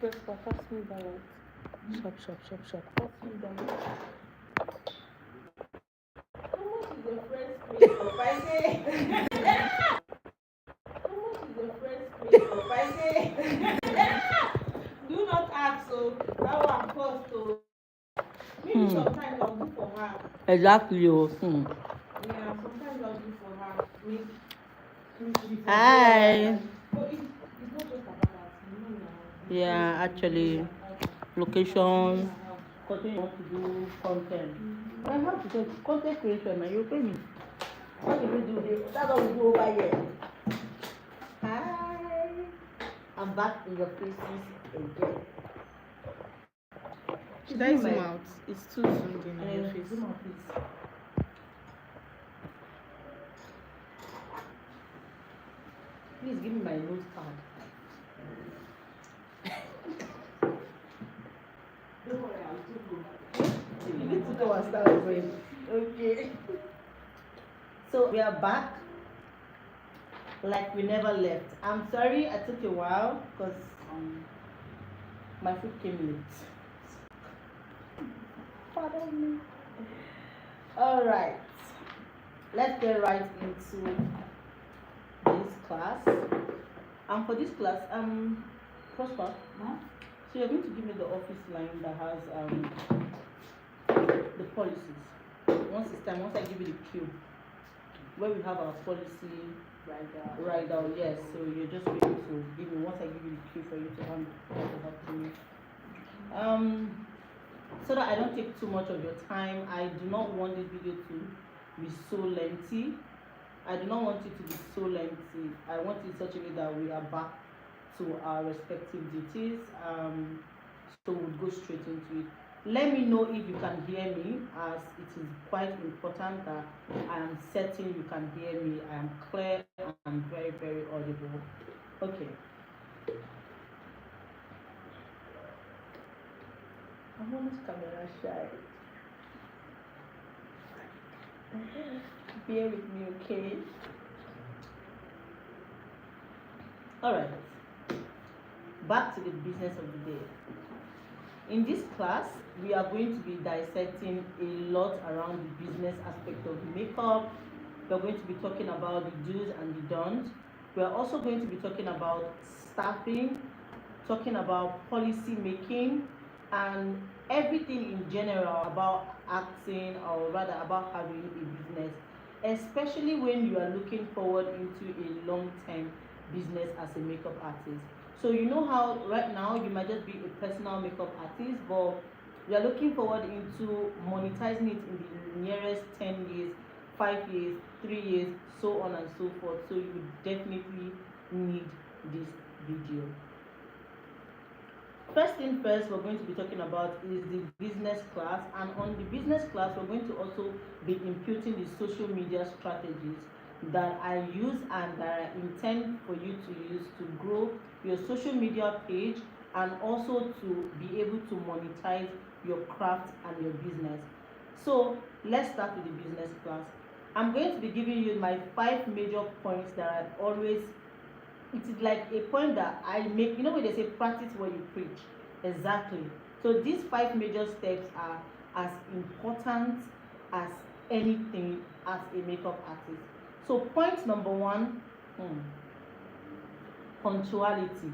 Vespa, pass me that light. Sharp, sharp, sharp, sharp. Pass me that light. How much is the French makeup? I say. How much is the French makeup? I say. Do not ask, so that one cost, so maybe sometimes I'll do for her. Exactly. Yeah, sometimes I'll do for her. Hi. But it's not just about that. Yeah, actually, location. Content you want to do content. I have to say content creation, man. You pay me. What do we do? That's what we do over here. Hi. I'm back in your faces again. Should I zoom out? It's too zoomed in your face. Zoom out, please. Please give me my note card. Don't worry, I'll too good. You need to go and start with. Okay. So we are back like we never left. I'm sorry I took a while because my food came late. Pardon me. All right. Let's get right into this class. And for this class, Prosper, so you're going to give me the office line that has the policies. Once it's time, once I give you the cue, where we have our policy right down, yes. So you're just going to give me, once I give you the cue for you to handle what you have to me. So that I don't take too much of your time, I do not want this video to be so lengthy. I do not want it to be so lengthy. I want it in such a way that we are back to our respective duties. So we'll go straight into it. Let me know if you can hear me, as it is quite important that I am certain you can hear me. I am clear and very, very audible. Okay. I'm almost camera shy. Bear with me, okay? Alright. Back to the business of the day. In this class, we are going to be dissecting a lot around the business aspect of makeup. We are going to be talking about the do's and the don'ts. We are also going to be talking about staffing, talking about policy making, and everything in general about acting, or rather about having a business, especially when you are looking forward into a long-term business as a makeup artist. So you know how right now you might just be a personal makeup artist, but you are looking forward into monetizing it in the nearest 10 years, 5 years, 3 years, so on and so forth. So you definitely need this video. First thing first, we're going to be talking about is the business class, and on the business class we're going to also be imputing the social media strategies that I use and that I intend for you to use to grow your social media page and also to be able to monetize your craft and your business. So let's start with the business class. I'm going to be giving you my 5 major points that I always, it is like a point that I make, you know when they say practice what you preach. Exactly. So these 5 major steps are as important as anything as a makeup artist. So point number 1, punctuality.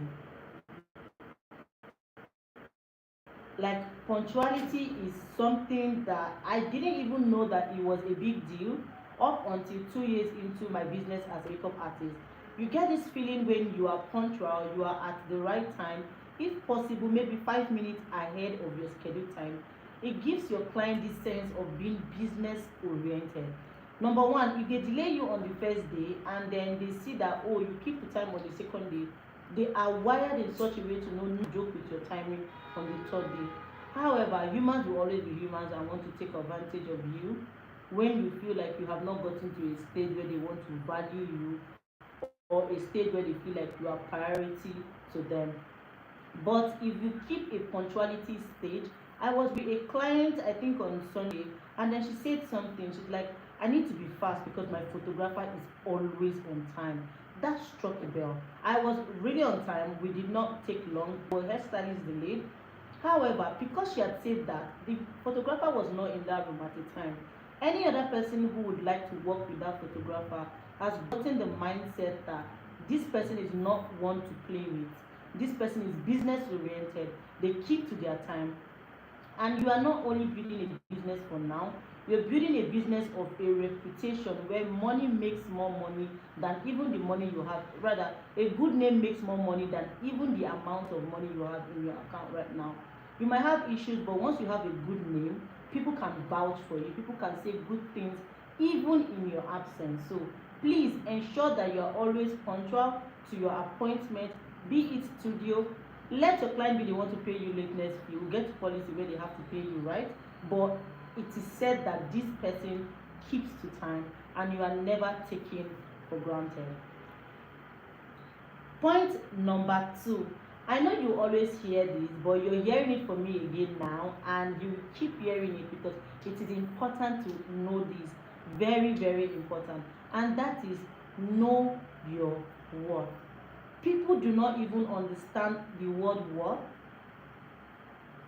Like, punctuality is something that I didn't even know that it was a big deal up until 2 years into my business as a makeup artist. You get this feeling when you are punctual, you are at the right time, if possible maybe 5 minutes ahead of your scheduled time. It gives your client this sense of being business oriented. Number 1, if they delay you on the first day and then they see that, oh, you keep the time on the second day, they are wired in such a way to not joke with your timing on the third day. However, humans will always be humans and want to take advantage of you when you feel like you have not gotten to a stage where they want to value you, or a stage where they feel like you are priority to them. But if you keep a punctuality stage, I was with a client I think on Sunday, and then she said something. She's like, I need to be fast because my photographer is always on time. That struck a bell. I was really on time. We did not take long. Our hairstylist delayed. However, because she had said that, the photographer was not in that room at the time. Any other person who would like to work with that photographer has gotten the mindset that this person is not one to play with. This person is business oriented. They keep to their time. And you are not only building a business for now, you're building a business of a reputation where money makes more money than even the money you have. Rather, a good name makes more money than even the amount of money you have in your account right now. You might have issues, but once you have a good name, people can vouch for you, people can say good things even in your absence. So please ensure that you are always punctual to your appointment, be it studio. Let your client be the one to pay you lateness fee. You get to policy where they have to pay you, right? But it is said that this person keeps to time and you are never taken for granted. Point number 2. I know you always hear this, but you're hearing it from me again now, and you keep hearing it because it is important to know this. Very, very important. And that is know your worth. People do not even understand the word worth.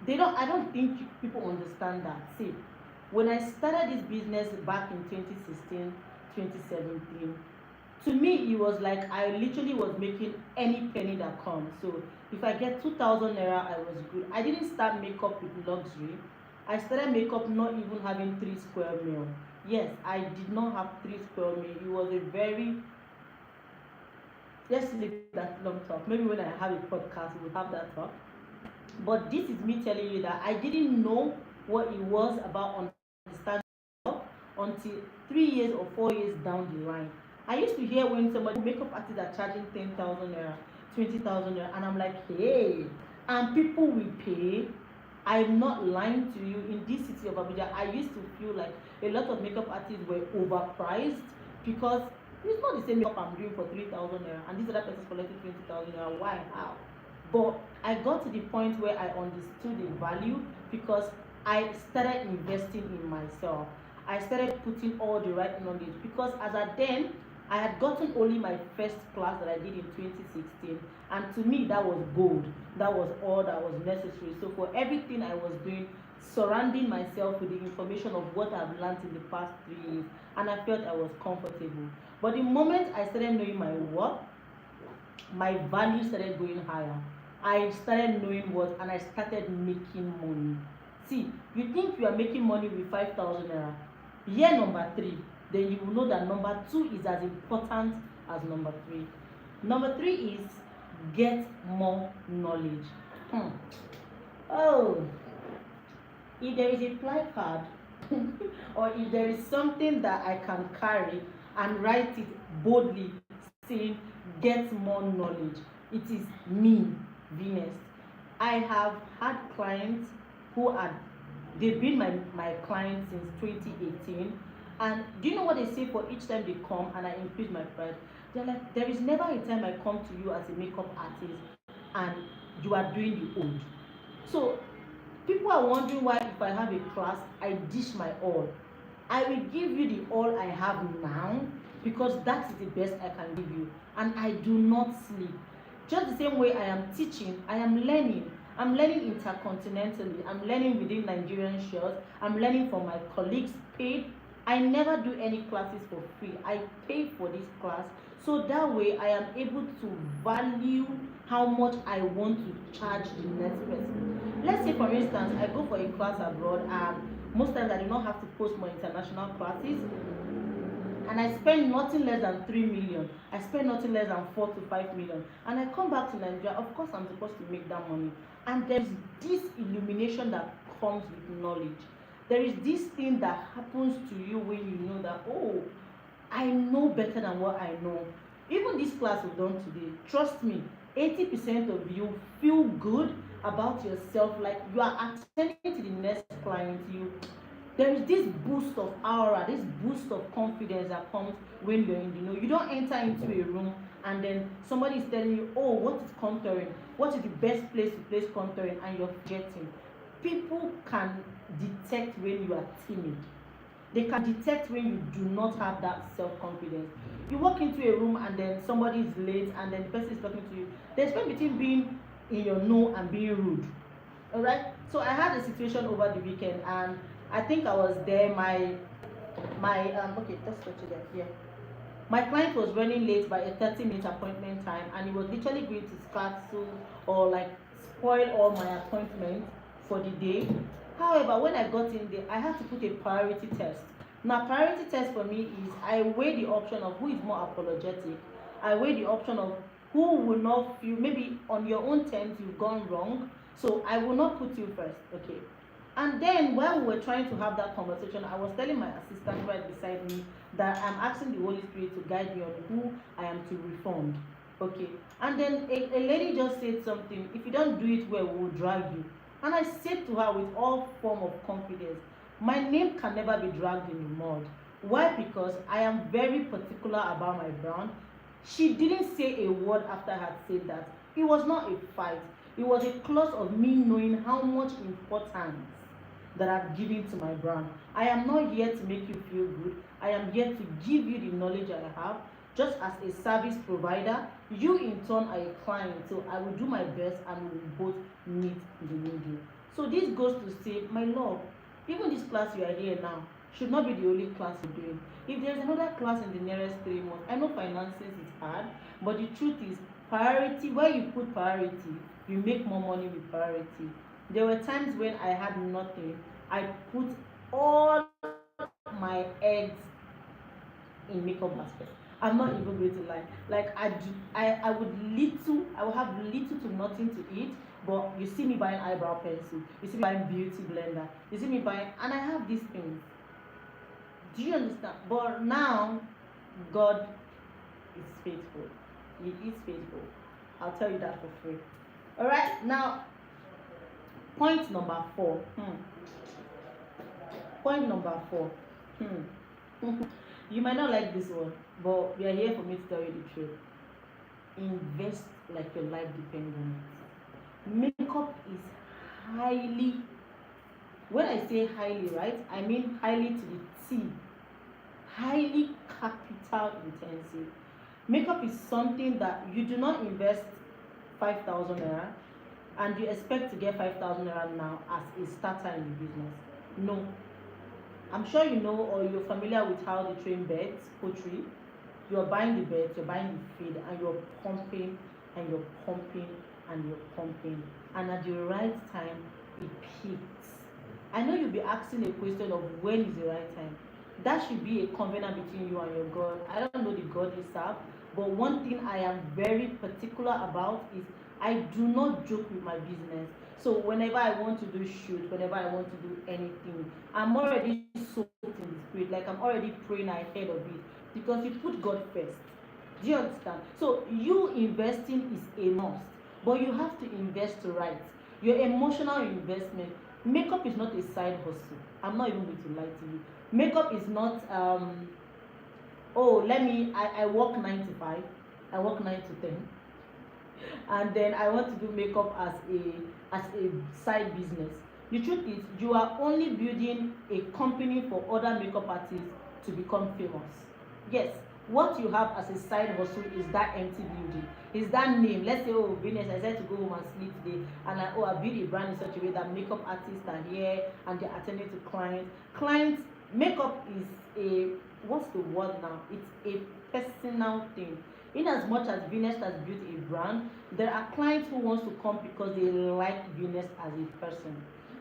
I don't think people understand that. See, when I started this business back in 2016, 2017, to me it was like I literally was making any penny that comes. So if I get 2,000 naira, I was good. I didn't start makeup with luxury. I started makeup not even having 3 square meal. Yes, I did not have 3 square meal. It was a very, let's leave that long talk. Maybe when I have a podcast, we'll have that talk. But this is me telling you that I didn't know what it was about understanding until 3 years or 4 years down the line. I used to hear when somebody makeup artists are charging 10,000 naira, 20,000 naira, and I'm like, hey, and people will pay. I'm not lying to you. In this city of Abuja, I used to feel like a lot of makeup artists were overpriced because it's not the same makeup I'm doing for 3,000 naira, and this other person's collecting 20,000 naira. Why? How? But I got to the point where I understood the value because I started investing in myself. I started putting all the right knowledge because as at then I had gotten only my first class that I did in 2016, and to me that was gold. That was all that was necessary. So for everything I was doing, surrounding myself with the information of what I've learned in the past 3 years, and I felt I was comfortable. But the moment I started knowing my work, my value started going higher. I started knowing what, and I started making money. See, you think you are making money with 5,000 naira. Year number 3, then you will know that number 2 is as important as number 3. Number 3 is get more knowledge. Oh, if there is a placard or if there is something that I can carry and write it boldly saying get more knowledge, it is me, Vinest. I have had clients who are they've been my clients since 2018, and do you know what they say for each time they come and I increase my price? They're like, there is never a time I come to you as a makeup artist and you are doing the old. So people are wondering why if I have a class I dish my all. I will give you the all I have now because that is the best I can give you, and I do not sleep. Just the same way I am teaching, I am learning. I'm learning intercontinentally. I'm learning within Nigerian shores. I'm learning from my colleagues paid. I never do any classes for free. I pay for this class so that way I am able to value how much I want to charge the next person. Let's say for instance I go for a class abroad and most times I do not have to post more international classes, and I spend nothing less than 3 million. I spend nothing less than 4 to 5 million. And I come back to Nigeria, of course I'm supposed to make that money. And there's this illumination that comes with knowledge. There is this thing that happens to you when you know that, oh, I know better than what I know. Even this class we've done today, trust me, 80% of you feel good about yourself, like you are attending to the next client. There is this boost of aura, this boost of confidence that comes when you're in the know. You don't enter into a room and then somebody is telling you, oh, what is contouring? What is the best place to place contouring? And you're forgetting. People can detect when you are timid. They can detect when you do not have that self-confidence. You walk into a room and then somebody is late and then the person is talking to you. There's difference between being in your know and being rude. All right. So I had a situation over the weekend, and I think I was there. My okay, let's go to that. Yeah. My client was running late by a 30-minute appointment time, and he was literally going to cancel or like spoil all my appointments for the day. However, when I got in there, I had to put a priority test. Now, priority test for me is I weigh the option of who is more apologetic. I weigh the option of who will not feel maybe on your own terms you've gone wrong. So I will not put you first. Okay. And then while we were trying to have that conversation, I was telling my assistant right beside me that I'm asking the Holy Spirit to guide me on who I am to refund. Okay. And then a lady just said something, if you don't do it well, we will drag you. And I said to her with all form of confidence, my name can never be dragged in the mud. Why? Because I am very particular about my brand. She didn't say a word after I had said that. It was not a fight. It was a clause of me knowing how much importance that I've given to my brand. I am not here to make you feel good. I am here to give you the knowledge I have. Just as a service provider, you in turn are a client. So I will do my best and we will both meet in the middle. So this goes to say, my love, even this class you are here now should not be the only class you're doing. If there's another class in the nearest 3 months, I know finances is hard, but the truth is, priority, where you put priority, you make more money with priority. There were times when I had nothing. I put all my eggs in makeup basket. I'm not even going to lie. Like I would have little to nothing to eat. But you see me buying eyebrow pencil, you see me buying beauty blender, you see me buying, and I have these things. Do you understand? But now, God is faithful. He is faithful. I'll tell you that for free. All right. Now, point number 4. Point number 4. You might not like this one, but we are here for me to tell you the truth. Invest like your life depends on it. Makeup is highly, when I say highly, right, I mean highly to the T. Highly capital intensive. Makeup is something that you do not invest 5,000 naira and you expect to get 5,000 naira now as a starter in the business. No. I'm sure you know or you're familiar with how they train birds, poultry. You're buying the birds, you're buying the feed, and you're pumping and you're pumping and you're pumping. And at the right time, it peaks. I know you'll be asking a question of when is the right time. That should be a covenant between you and your God. I don't know the God you serve, but one thing I am very particular about is I do not joke with my business. So whenever I want to do shoot, whenever I want to do anything, I'm already soaked in the spirit. Like I'm already praying ahead of it because you put God first. Do you understand? So you investing is a must, but you have to invest right. Your emotional investment. Makeup is not a side hustle. I'm not even going to lie to you. Makeup is not I work 9 to 5, I work 9 to 10, and then I want to do makeup as a side business. The truth is, you are only building a company for other makeup artists to become famous. Yes, what you have as a side hustle is that empty building, is that name. Let's say, oh, Vinest, I said to go home and sleep today, and I build a brand in such a way that makeup artists are here and they're attending to clients. Makeup is a, what's the word now, it's a personal thing. In as much as Vinest has built a brand, there are clients who want to come because they like Vinest as a person.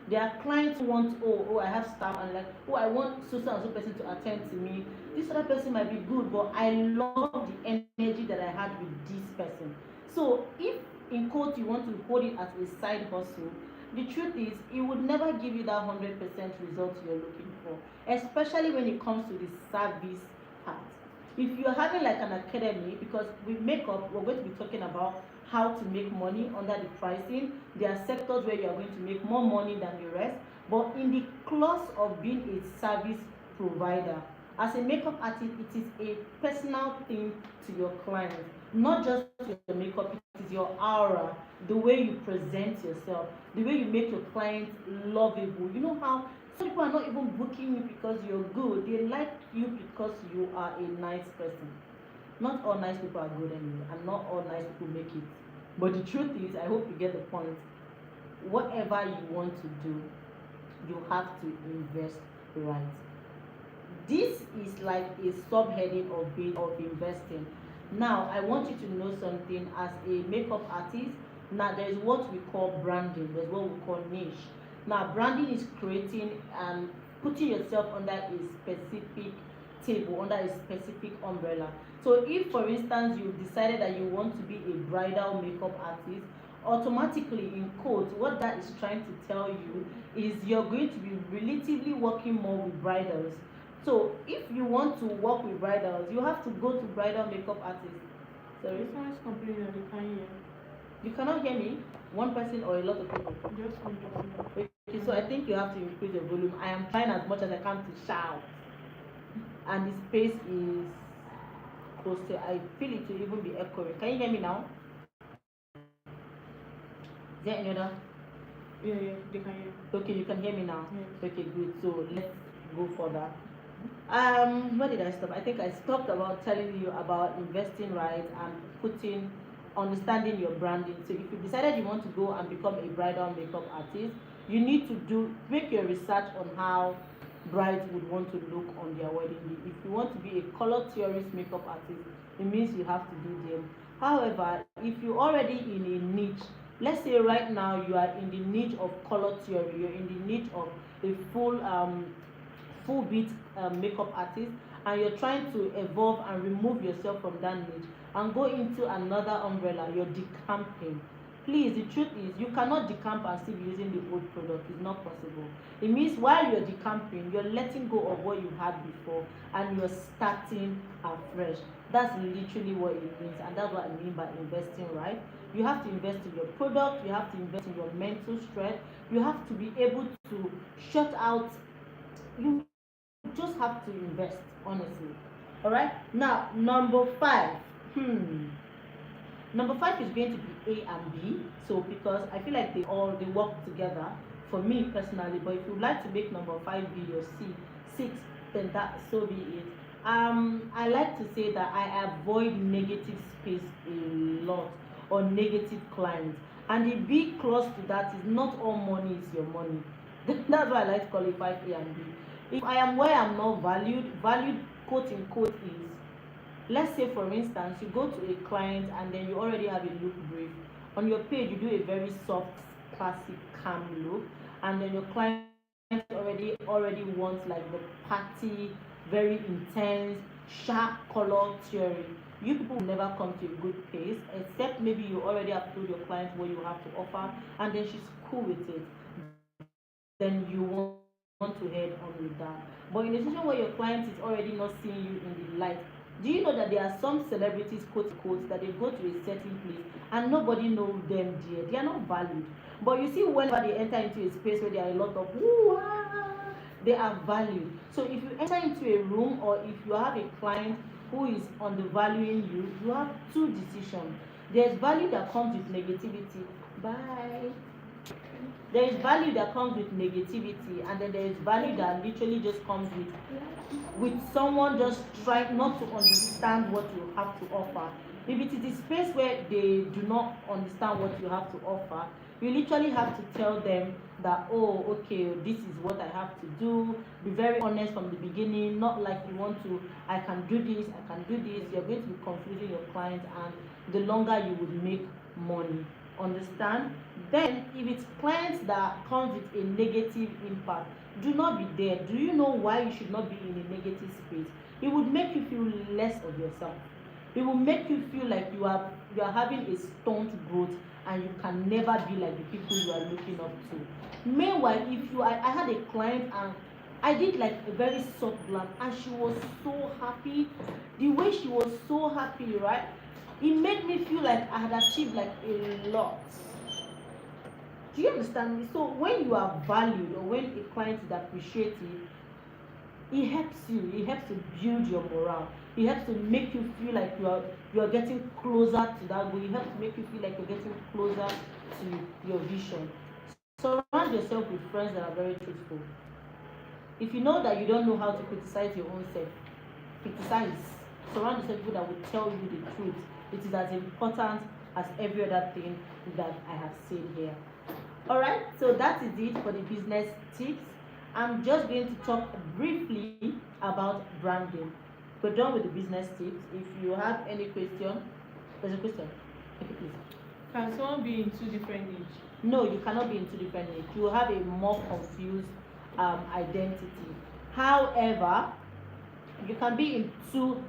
There are clients who want, I have staff, and like, I want so and so person to attend to me. This other person might be good, but I love the energy that I had with this person. So if in quote you want to hold it as a side hustle, the truth is it would never give you that 100% result you're looking for, especially when it comes to the service part. If you're having like an academy, because with makeup we're going to be talking about how to make money under the pricing. There are sectors where you are going to make more money than the rest, but in the clause of being a service provider, as a makeup artist, it is a personal thing to your client, not just your makeup. It is your aura, the way you present yourself, the way you make your clients lovable. You know how Some people are not even booking you because you're good. They like you because you are a nice person. Not all nice people are good anyway, and not all nice people make it. But the truth is, I hope you get the point. Whatever you want to do, you have to invest right. This is like a subheading of investing. Now, I want you to know something as a makeup artist. Now, there's what we call branding, there's what we call niche. Now, branding is creating and putting yourself under a specific table, under a specific umbrella. So, if for instance you've decided that you want to be a bridal makeup artist, automatically in quotes, what that is trying to tell you is you're going to be relatively working more with bridals. So if you want to work with bridals, you have to go to bridal makeup artists. Sorry? Someone's complaining that they can't hear. You cannot hear me? One person or a lot of people? Just one person. Okay, so I think you have to increase your volume. I am trying as much as I can to shout. And the space is close to, I feel it to even be echoing. Can you hear me now? Is there any other? Yeah, they can hear. Okay, you can hear me now? Yes. Okay, good. So let's go further. Where did I stop? I think I stopped about telling you about investing right and understanding your branding. So if you decided you want to go and become a bridal makeup artist, you need to make your research on how brides would want to look on their wedding day. If you want to be a color theorist makeup artist, it means you have to do them. However, if you're already in a niche, let's say right now you are in the niche of color theory, you're in the niche of a full beat makeup artist, and you're trying to evolve and remove yourself from that niche and go into another umbrella, you're decamping. Please, the truth is you cannot decamp and still be using the old product. It's not possible. It means while you're decamping, you're letting go of what you had before and you're starting afresh. That's literally what it means, and that's what I mean by investing right. You have to invest in your product, you have to invest in your mental strength, you have to be able to shut out. You just have to invest, honestly. All right, now number 5. Number 5 is going to be A and B. So because I feel like they work together for me personally, but if you would like to make number 5 be your 6, then that so be it. I like to say that I avoid negative space a lot, or negative clients, and the big clause to that is not all money is your money. That's why I like to call it 5A and B. If I am where I'm not valued quote unquote is, let's say for instance you go to a client and then you already have a look brief. On your page you do a very soft, classic, calm look, and then your client already wants like the party, very intense, sharp color theory. You people will never come to a good pace, except maybe you already have told your client what you have to offer and then she's cool with it. Then you want to head on with that. But in a situation where your client is already not seeing you in the light, do you know that there are some celebrities, quote unquote, that they go to a certain place and nobody knows them there? They are not valued. But you see, whenever they enter into a space where there are a lot of they are valued. So if you enter into a room or if you have a client who is undervaluing you, you have two decisions. There's value that comes with negativity. Bye. There is value that comes with negativity, and then there is value that literally just comes with someone just trying not to understand what you have to offer. If it is a space where they do not understand what you have to offer, you literally have to tell them that, oh, okay, this is what I have to do. Be very honest from the beginning, not like you want to, I can do this, I can do this. You're going to be confusing your client, and the longer you would make money. Understand? Then if it's clients that comes with a negative impact, do not be there. Do you know why you should not be in a negative space? It would make you feel less of yourself. It will make you feel like you are having a stunt growth and you can never be like the people you are looking up to. Meanwhile, if I had a client and I did like a very soft glam and she was so happy. The way she was so happy, right? It made me feel like I had achieved like a lot. Do you understand me? So when you are valued or when a client is appreciative, it helps you. It helps to build your morale. It helps to make you feel like you are getting closer to that goal. It helps to make you feel like you're getting closer to your vision. Surround yourself with friends that are very truthful. If you know that you don't know how to criticize your own self, criticize. Surround yourself with people that will tell you the truth. It is as important as every other thing that I have said here. Alright, so that is it for the business tips. I'm just going to talk briefly about branding. We're done with the business tips. If you have any question, there's a question. Okay, please. Can someone be in two different niche? No, you cannot be in two different niche. You will have a more confused identity. However, you can be in two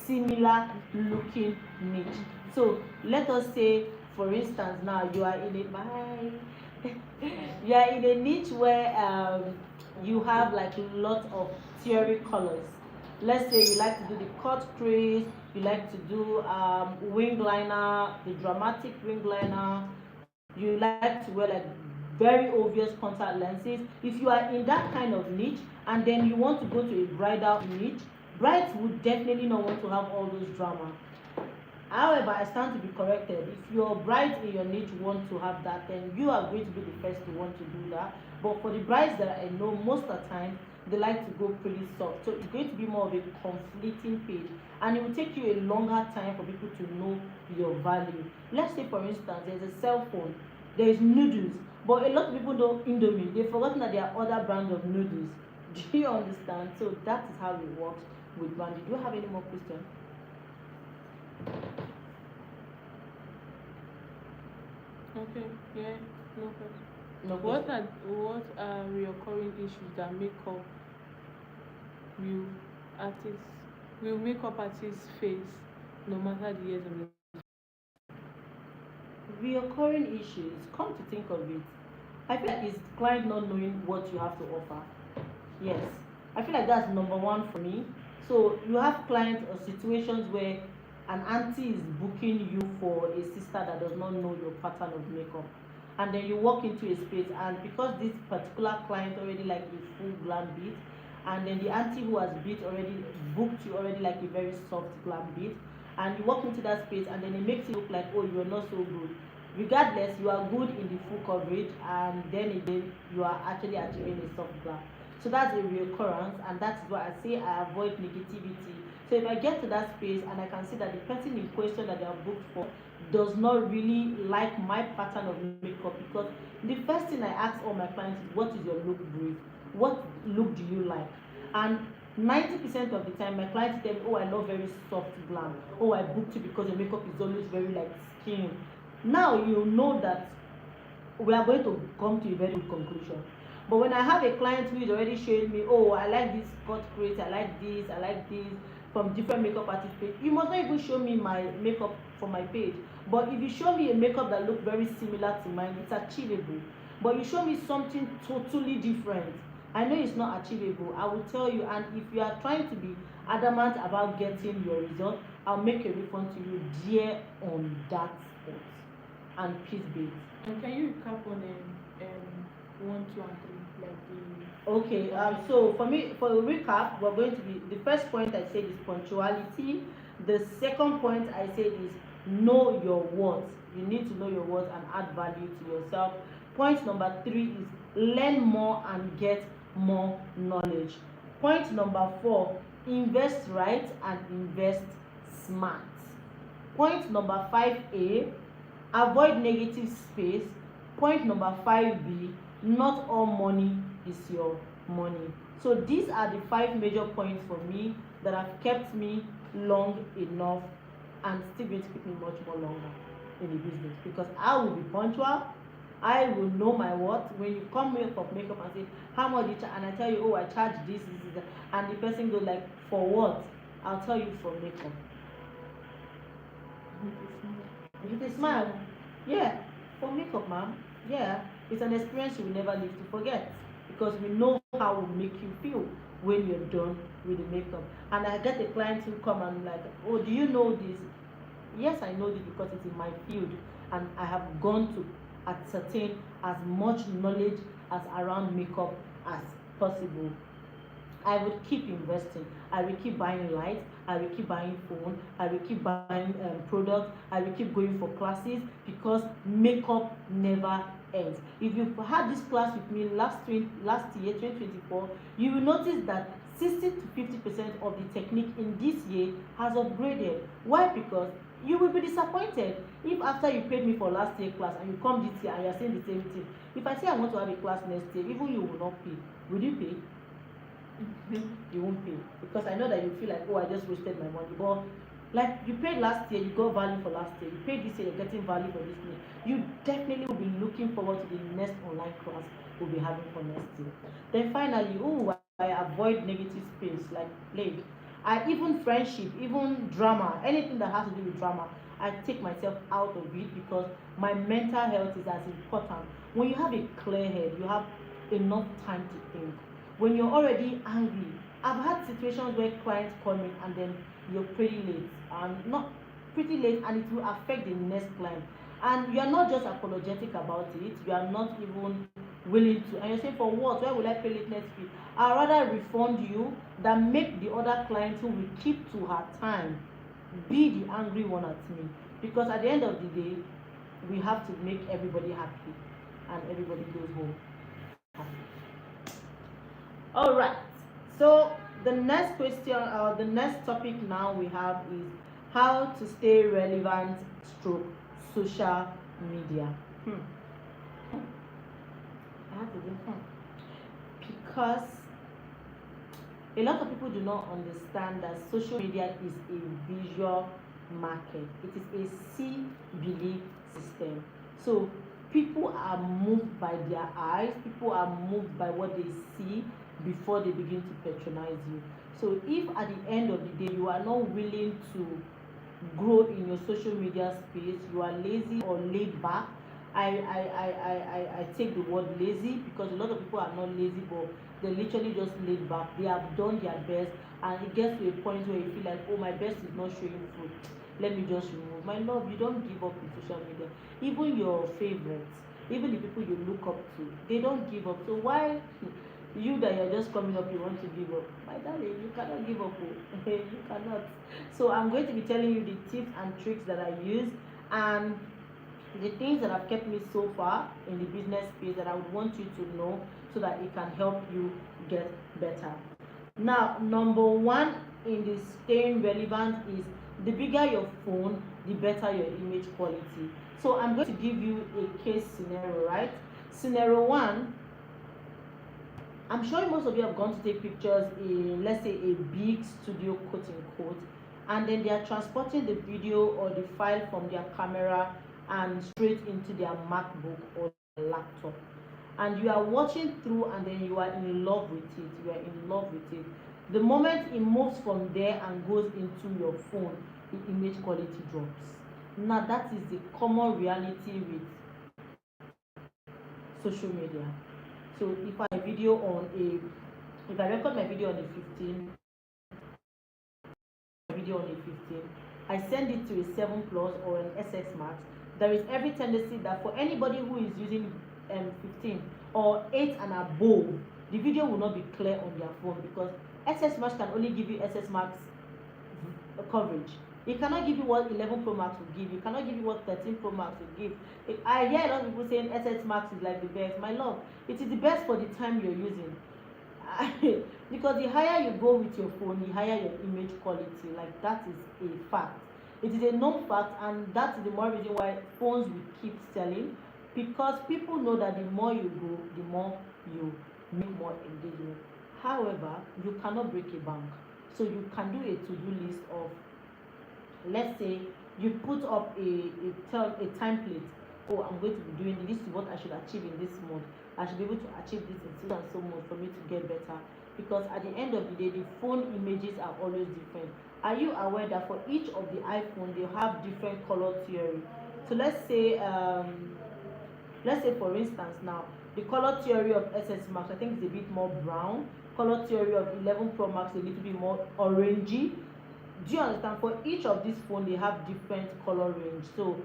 similar looking niche. So let us say, for instance, now you are in a you are in a niche where you have like a lot of theory colors. Let's say you like to do the cut crease, you like to do wing liner, the dramatic wing liner, you like to wear like very obvious contact lenses. If you are in that kind of niche and then you want to go to a bridal niche, brides would definitely not want to have all those drama. However, I stand to be corrected. If your brides in your niche want to have that, then you are going to be the first to want to do that. But for the brides that I know, most of the time they like to go pretty soft. So it's going to be more of a conflicting page, and it will take you a longer time for people to know your value. Let's say, for instance, there's a cell phone, there is noodles, but a lot of people know Indomie. They've forgotten that there are other brands of noodles. Do you understand? So that is how it works with branding. Do you have any more questions? Okay, yeah, no question. No What question. are recurring issues that will makeup artists face no matter the years of their Reoccurring issues, come to think of it, I feel like it's client not knowing what you have to offer. Yes, I feel like that's number one for me. So you have clients or situations where an auntie is booking you for a sister that does not know your pattern of makeup, and then you walk into a space, and because this particular client already like a full glam beat, and then the auntie who has beat already booked you already like a very soft glam beat, and you walk into that space and then it makes it look like, oh, you're not so good. Regardless, you are good in the full coverage, and then again you are actually achieving a soft glam. So that's a reoccurrence, and that's why I say I avoid negativity. So if I get to that space and I can see that the person in question that they are booked for does not really like my pattern of makeup, because the first thing I ask all my clients is, what is your look brief? What look do you like? And 90% of the time my clients tell me, oh, I love very soft glam. Oh, I booked you because your makeup is always very like skin. Now you know that we are going to come to a very good conclusion. But when I have a client who is already showing me, oh, I like this cut crease, I like this from different makeup artists page, you must not even show me my makeup for my page. But if you show me a makeup that looks very similar to mine, it's achievable. But you show me something totally different, I know it's not achievable, I will tell you. And if you are trying to be adamant about getting your result, I'll make a refund to you there on that spot. And peace be. And can you recap on 1, 2, and 3, like the Okay, so for me, for a recap, we're going to be, the first point I said is punctuality. The second point I said is know your worth. You need to know your worth and add value to yourself. Point number 3 is learn more and get more knowledge. Point number 4, invest right and invest smart. Point number 5A, avoid negative space. Point number 5B, not all money is your money. So these are the 5 major points for me that have kept me long enough and still going to keep me much more longer in the business, because I will be punctual. I will know my worth. When you come here for makeup and say, how much do you charge? And I tell you, oh, I charge this, and the person goes like, for what? I'll tell you, for makeup. With a smile. Yeah, for makeup, ma'am. Yeah, it's an experience you will never live to forget, because we know how it will make you feel when you're done with the makeup. And I get a client who come and like, oh, do you know this? Yes, I know this because it's in my field, and I have gone to ascertain as much knowledge as around makeup as possible. I would keep investing. I will keep buying lights. I will keep buying phone. I will keep buying products. I will keep going for classes, because makeup never ends. If you've had this class with me last year 2024, you will notice that 60 to 50% of the technique in this year has upgraded. Why? Because you will be disappointed if after you paid me for last year class and you come this year and you are saying the same thing. If I say I want to have a class next year, even you will not pay. Will you pay? You won't pay, because I know that you feel like, oh, I just wasted my money. But like, you paid last year, you got value for last year. You paid this year, you're getting value for this year. You definitely will be looking forward to the next online class we'll be having for next year. Then finally, oh, I avoid negative space like plague. I even friendship, even drama, anything that has to do with drama, I take myself out of it because my mental health is as important. When you have a clear head, you have enough time to think. When you're already angry, I've had situations where clients call me and then you're pretty late, and not pretty late, and it will affect the next client. And you are not just apologetic about it, you are not even willing to, and you're saying, for what? Why will I pay lateness fee? I'd rather refund you than make the other client who will keep to her time be the angry one at me. Because at the end of the day, we have to make everybody happy and everybody goes home happy. All right. So the next question, the next topic now we have is how to stay relevant stroke social media. I have to do because a lot of people do not understand that social media is a visual market. It is a see, believe system. So people are moved by their eyes, people are moved by what they see before they begin to patronize you. So if at the end of the day you are not willing to grow in your social media space, you are lazy or laid back. I take the word lazy because a lot of people are not lazy, but they're literally just laid back. They have done their best, and it gets to a point where you feel like, oh, my best is not showing fruit. Let me just remove. My love, you don't give up in social media. Even your favorites, even the people you look up to, they don't give up. So why you that you're just coming up, you want to give up? My darling, you cannot give up. You cannot. So I'm going to be telling you the tips and tricks that I use and the things that have kept me so far in the business space that I would want you to know so that it can help you get better. Now, number one in the staying relevant is the bigger your phone, the better your image quality. So I'm going to give you a case scenario, right? Scenario one, I'm sure most of you have gone to take pictures in, let's say, a big studio, quote unquote, and then they are transporting the video or the file from their camera and straight into their MacBook or laptop. And you are watching through and then you are in love with it. You are in love with it. The moment it moves from there and goes into your phone, the image quality drops. Now that is the common reality with social media. So if I record my video on a 15, I send it to a 7 plus or an SX Max, there is every tendency that for anybody who is using 15 or 8 and above, the video will not be clear on their phone because SS Max can only give you SS Max coverage. It cannot give you what 11 Pro Max will give. You cannot give you what 13 Pro Max will give. I hear a lot of people saying SS Max is like the best. My love, it is the best for the time you're using. Because the higher you go with your phone, the higher your image quality. Like, that is a fact. It is a known fact, and that is the more reason why phones will keep selling, because people know that the more you go, the more you make more engagement. However, you cannot break a bank. So you can do a to-do list of, let's say you put up a template. Oh, I'm going to be doing this is what I should achieve in this month. I should be able to achieve this in so and so months for me to get better. Because at the end of the day, the phone images are always different. Are you aware that for each of the iPhone they have different color theory? So let's say for instance now, the color theory of SS Max I think is a bit more brown. Color theory of 11 Pro Max a little bit more orangey. Do you understand? For each of these phones they have different color range. So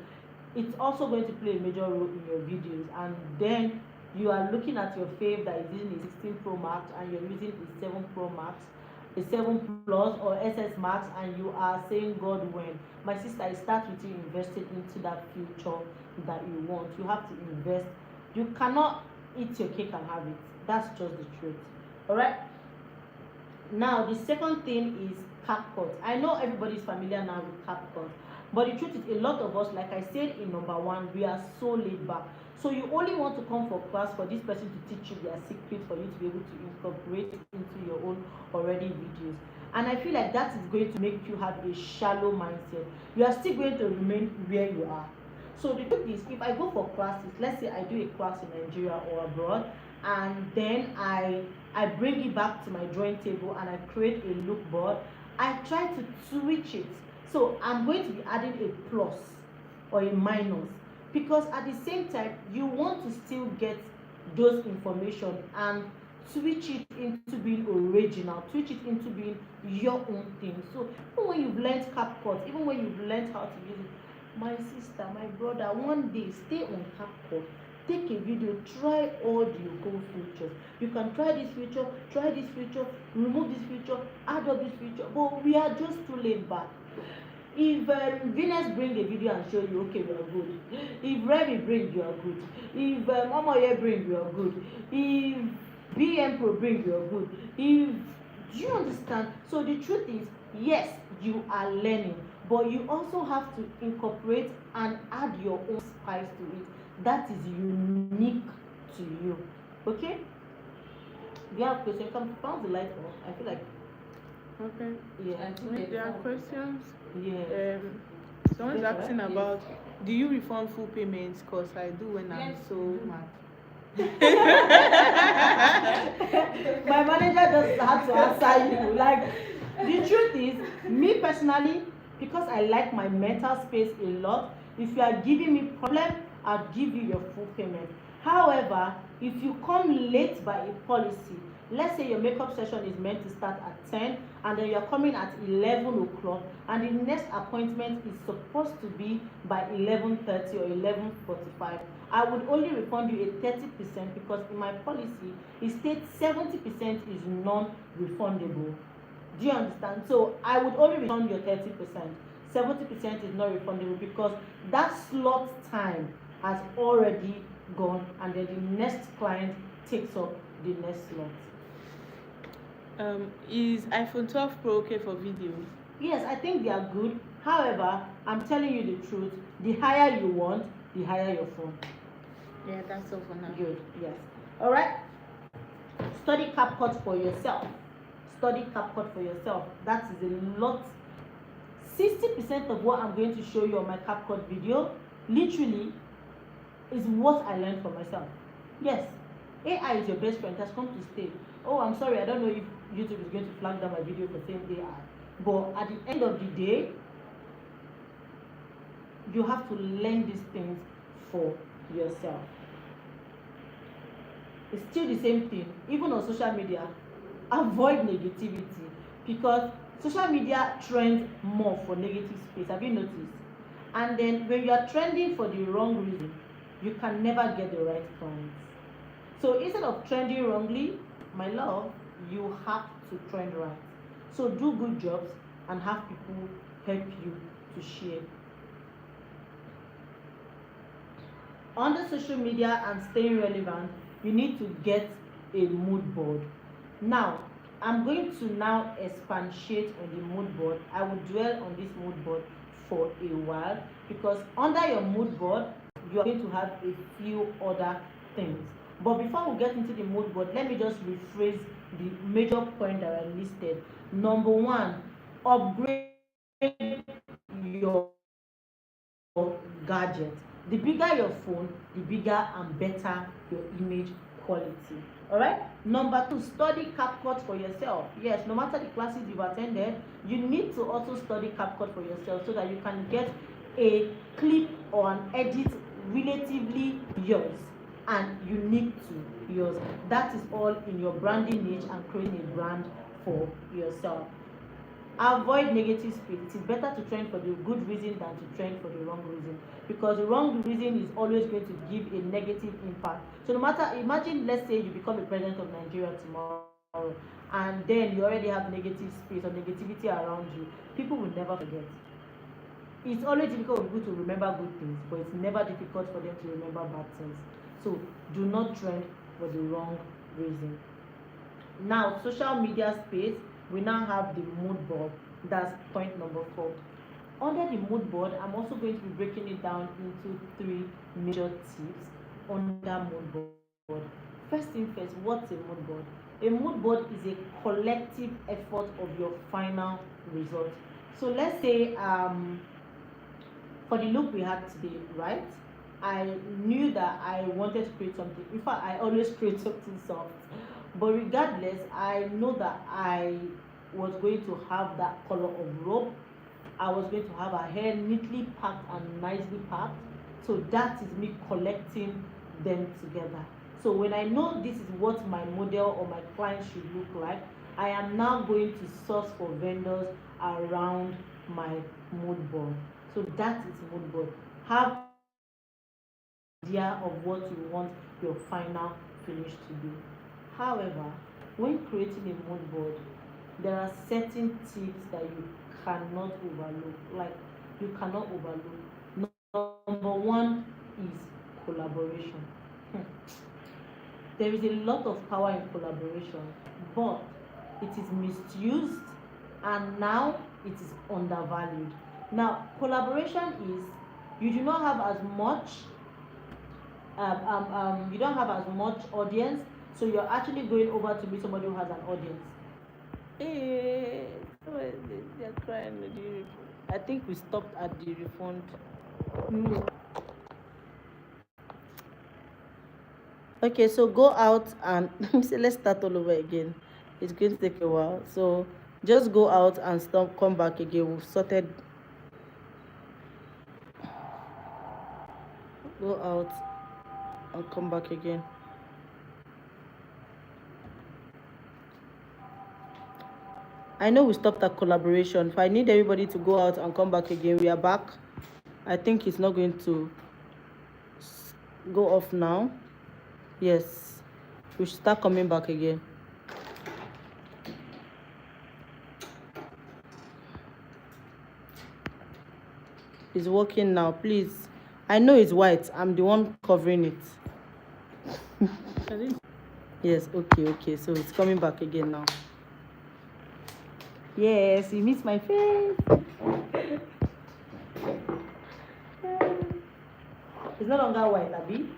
it's also going to play a major role in your videos. And then you are looking at your fave that is using a 16 Pro Max and you're using a 7 Pro Max, a 7 Plus or SS Max, and you are saying, God, when? My sister, it starts with you investing into that future that you want. You have to invest You cannot eat your cake and have it. That's just the truth. All right. Now, the second thing is CapCut. I know everybody's familiar now with CapCut, but the truth is, a lot of us, like I said in number one, we are so laid back. So you only want to come for class for this person to teach you their secret for you to be able to incorporate it into your own already videos. And I feel like that is going to make you have a shallow mindset. You are still going to remain where you are. So the truth is, if I go for classes, let's say I do a class in Nigeria or abroad, and then I bring it back to my drawing table and I create a look board, I try to switch it. So I'm going to be adding a plus or a minus, because at the same time you want to still get those information and switch it into being original, switch it into being your own thing. So even when you've learned CapCut, even when you've learned how to use it, my sister, my brother, one day stay on CapCut, take a video, try all the go features. You can try this feature, remove this feature, add up this feature, but we are just too laid back. If Vinest bring a video and show you, okay, we are good. If Remy bring, you are good. If Omoye bring, you are good. If BM Pro bring, you are good. If, do you understand? So the truth is, yes, you are learning, but you also have to incorporate and add your own spice to it that is unique to you. Okay? Do you have questions? Come, pound the light off. I feel like. Okay. Yeah. There are questions. Yeah. Someone's Yes, asking right? about, do you refund full payments? Because I do when I'm Yes. so mad. My manager just had to answer you. Like, the truth is, me personally, because I like my mental space a lot, if you are giving me problem, I'll give you your full payment. However, if you come late by a policy, let's say your makeup session is meant to start at 10 and then you're coming at 11 o'clock and the next appointment is supposed to be by 11:30 or 11:45, I would only refund you a 30% because in my policy it states 70% is non-refundable. Do you understand? So I would only refund your 30%. 70% is not refundable because that slot time has already gone and then the next client takes up the next slot. Is iPhone 12 Pro okay for videos? Yes, I think they are good. However, I'm telling you the truth, the higher you want, the higher your phone. Yeah, that's all for now. Good, yes. All right. Study CapCut for yourself. Study CapCut for yourself. That is a lot. 60% of what I'm going to show you on my CapCut video literally is what I learned for myself. Yes, AI is your best friend. It has come to stay. Oh, I'm sorry, I don't know if YouTube is going to flag down my video for saying AI. But at the end of the day, you have to learn these things for yourself. It's still the same thing. Even on social media, avoid negativity because social media trends more for negative space. Have you noticed? And then when you are trending for the wrong reason, you can never get the right clients. So instead of trending wrongly, my love, you have to trend right. So do good jobs and have people help you to share. On the social media and staying relevant, you need to get a mood board. Now, I'm going to now expatiate on the mood board. I will dwell on this mood board for a while because under your mood board, you are going to have a few other things. But before we get into the mood board, let me just rephrase the major point that I listed. Number one, upgrade your gadget. The bigger your phone, the bigger and better your image quality. All right. Number two, study CapCut for yourself. Yes, no matter the classes you've attended, you need to also study CapCut for yourself so that you can get a clip or an edit relatively yours and unique to yours. That is all in your branding niche and creating a brand for yourself. Avoid negative speed. It is better to trend for the good reason than to trend for the wrong reason because the wrong reason is always going to give a negative impact. So no matter, imagine let's say you become a president of Nigeria tomorrow and then you already have negative space or negativity around you, people will never forget. It's always difficult for people to remember good things, but it's never difficult for them to remember bad things. So do not trend for the wrong reason. Now, social media space, we now have the mood board. That's point number 4. Under the mood board, I'm also going to be breaking it down into 3 major tips under mood board. First thing first, what's a mood board? A mood board is a collective effort of your final result. So let's say for the look we had today, right? I knew that I wanted to create something. In fact, I always create something soft. But regardless, I know that I was going to have that color of rope. I was going to have her hair neatly packed and nicely packed. So that is me collecting them together. So when I know this is what my model or my client should look like, I am now going to source for vendors around my mood board. So that is mood board. Have idea of what you want your final finish to be. However, when creating a mood board, there are certain tips that you cannot overlook. Like you cannot overlook. Number 1 is collaboration. There is a lot of power in collaboration, but it is misused and now it is undervalued. Now, collaboration is you do not have as much you don't have as much audience, so you're actually going over to meet somebody who has an audience. They're crying. I think we stopped at the refund. Okay, so go out and let's start all over again. It's going to take a while, so just go out and stop, come back again. We've sorted. Go out and come back again. I know we stopped at collaboration. If I need everybody to go out and come back again, we are back. I think it's not going to go off now. Yes, we should start coming back again. It's working now, please. I know it's white. I'm the one covering it. Yes, okay. So it's coming back again now. Yes, you miss my face. It's no longer white, Abby.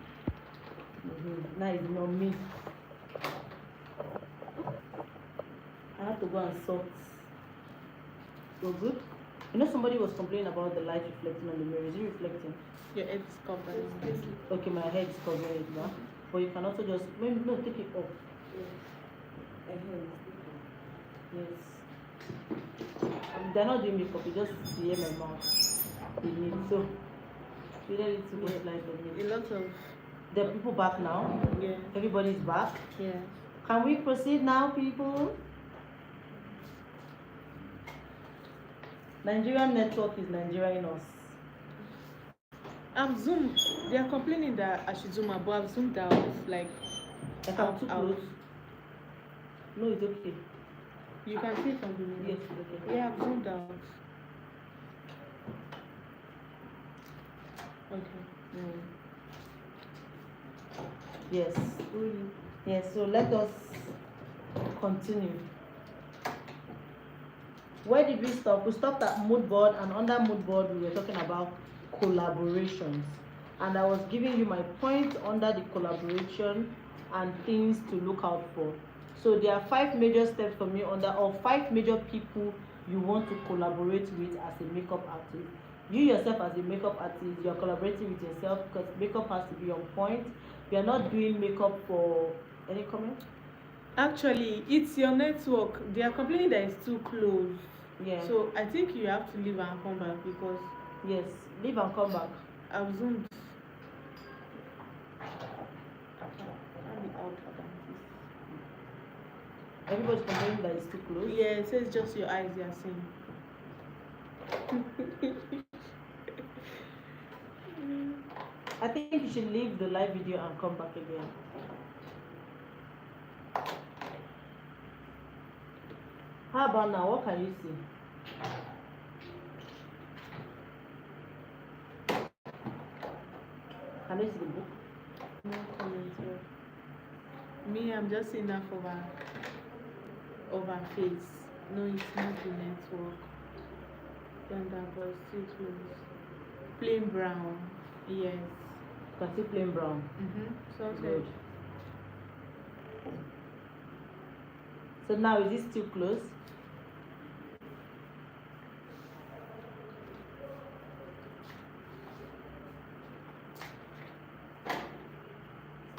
Now it's not me. I have to go and sort. So good. You know, somebody was complaining about the light reflecting on the mirror. Is it reflecting? Your head is covered. Okay, my head is covering it now. But you can also just maybe no, take it off. Yes. They're not doing makeup. You just hear my mouth. They need so. You don't need to go light on me. A lot of The people back now. yeah. Everybody's back. Yeah. Can we proceed now, people? Nigerian network is Nigerian us. I'm zoomed. They are complaining that I should zoom out, but I've zoomed out. Like I'm too close. No, it's okay. you can see from the mirror. Yes, it's okay. Yeah, I've zoomed out. Okay. Yes. Yes, so let us continue. Where did we stop? We stopped at mood board, and under mood board we were talking about collaborations. And I was giving you my point under the collaboration and things to look out for. So there are 5 major steps for me under, or 5 major people you want to collaborate with as a makeup artist. You yourself as a makeup artist, you're collaborating with yourself because makeup has to be on point. You're not doing makeup for any comment? Actually, it's your network. They are complaining that it's too close. Yeah. So I think you have to leave and come back because Yes, leave and come back. I've zoomed. I'll be out of that. Everybody's complaining that it's too close. Yeah, it says just your eyes they are seeing. I think you should leave the live video and come back again. How about now? What can you see? Can you see the book? No, me, I'm just enough of her face. No, it's not the network. Then that was still close. Plain brown. Yes. You can see plain brown. Something. Good. So now is this too close?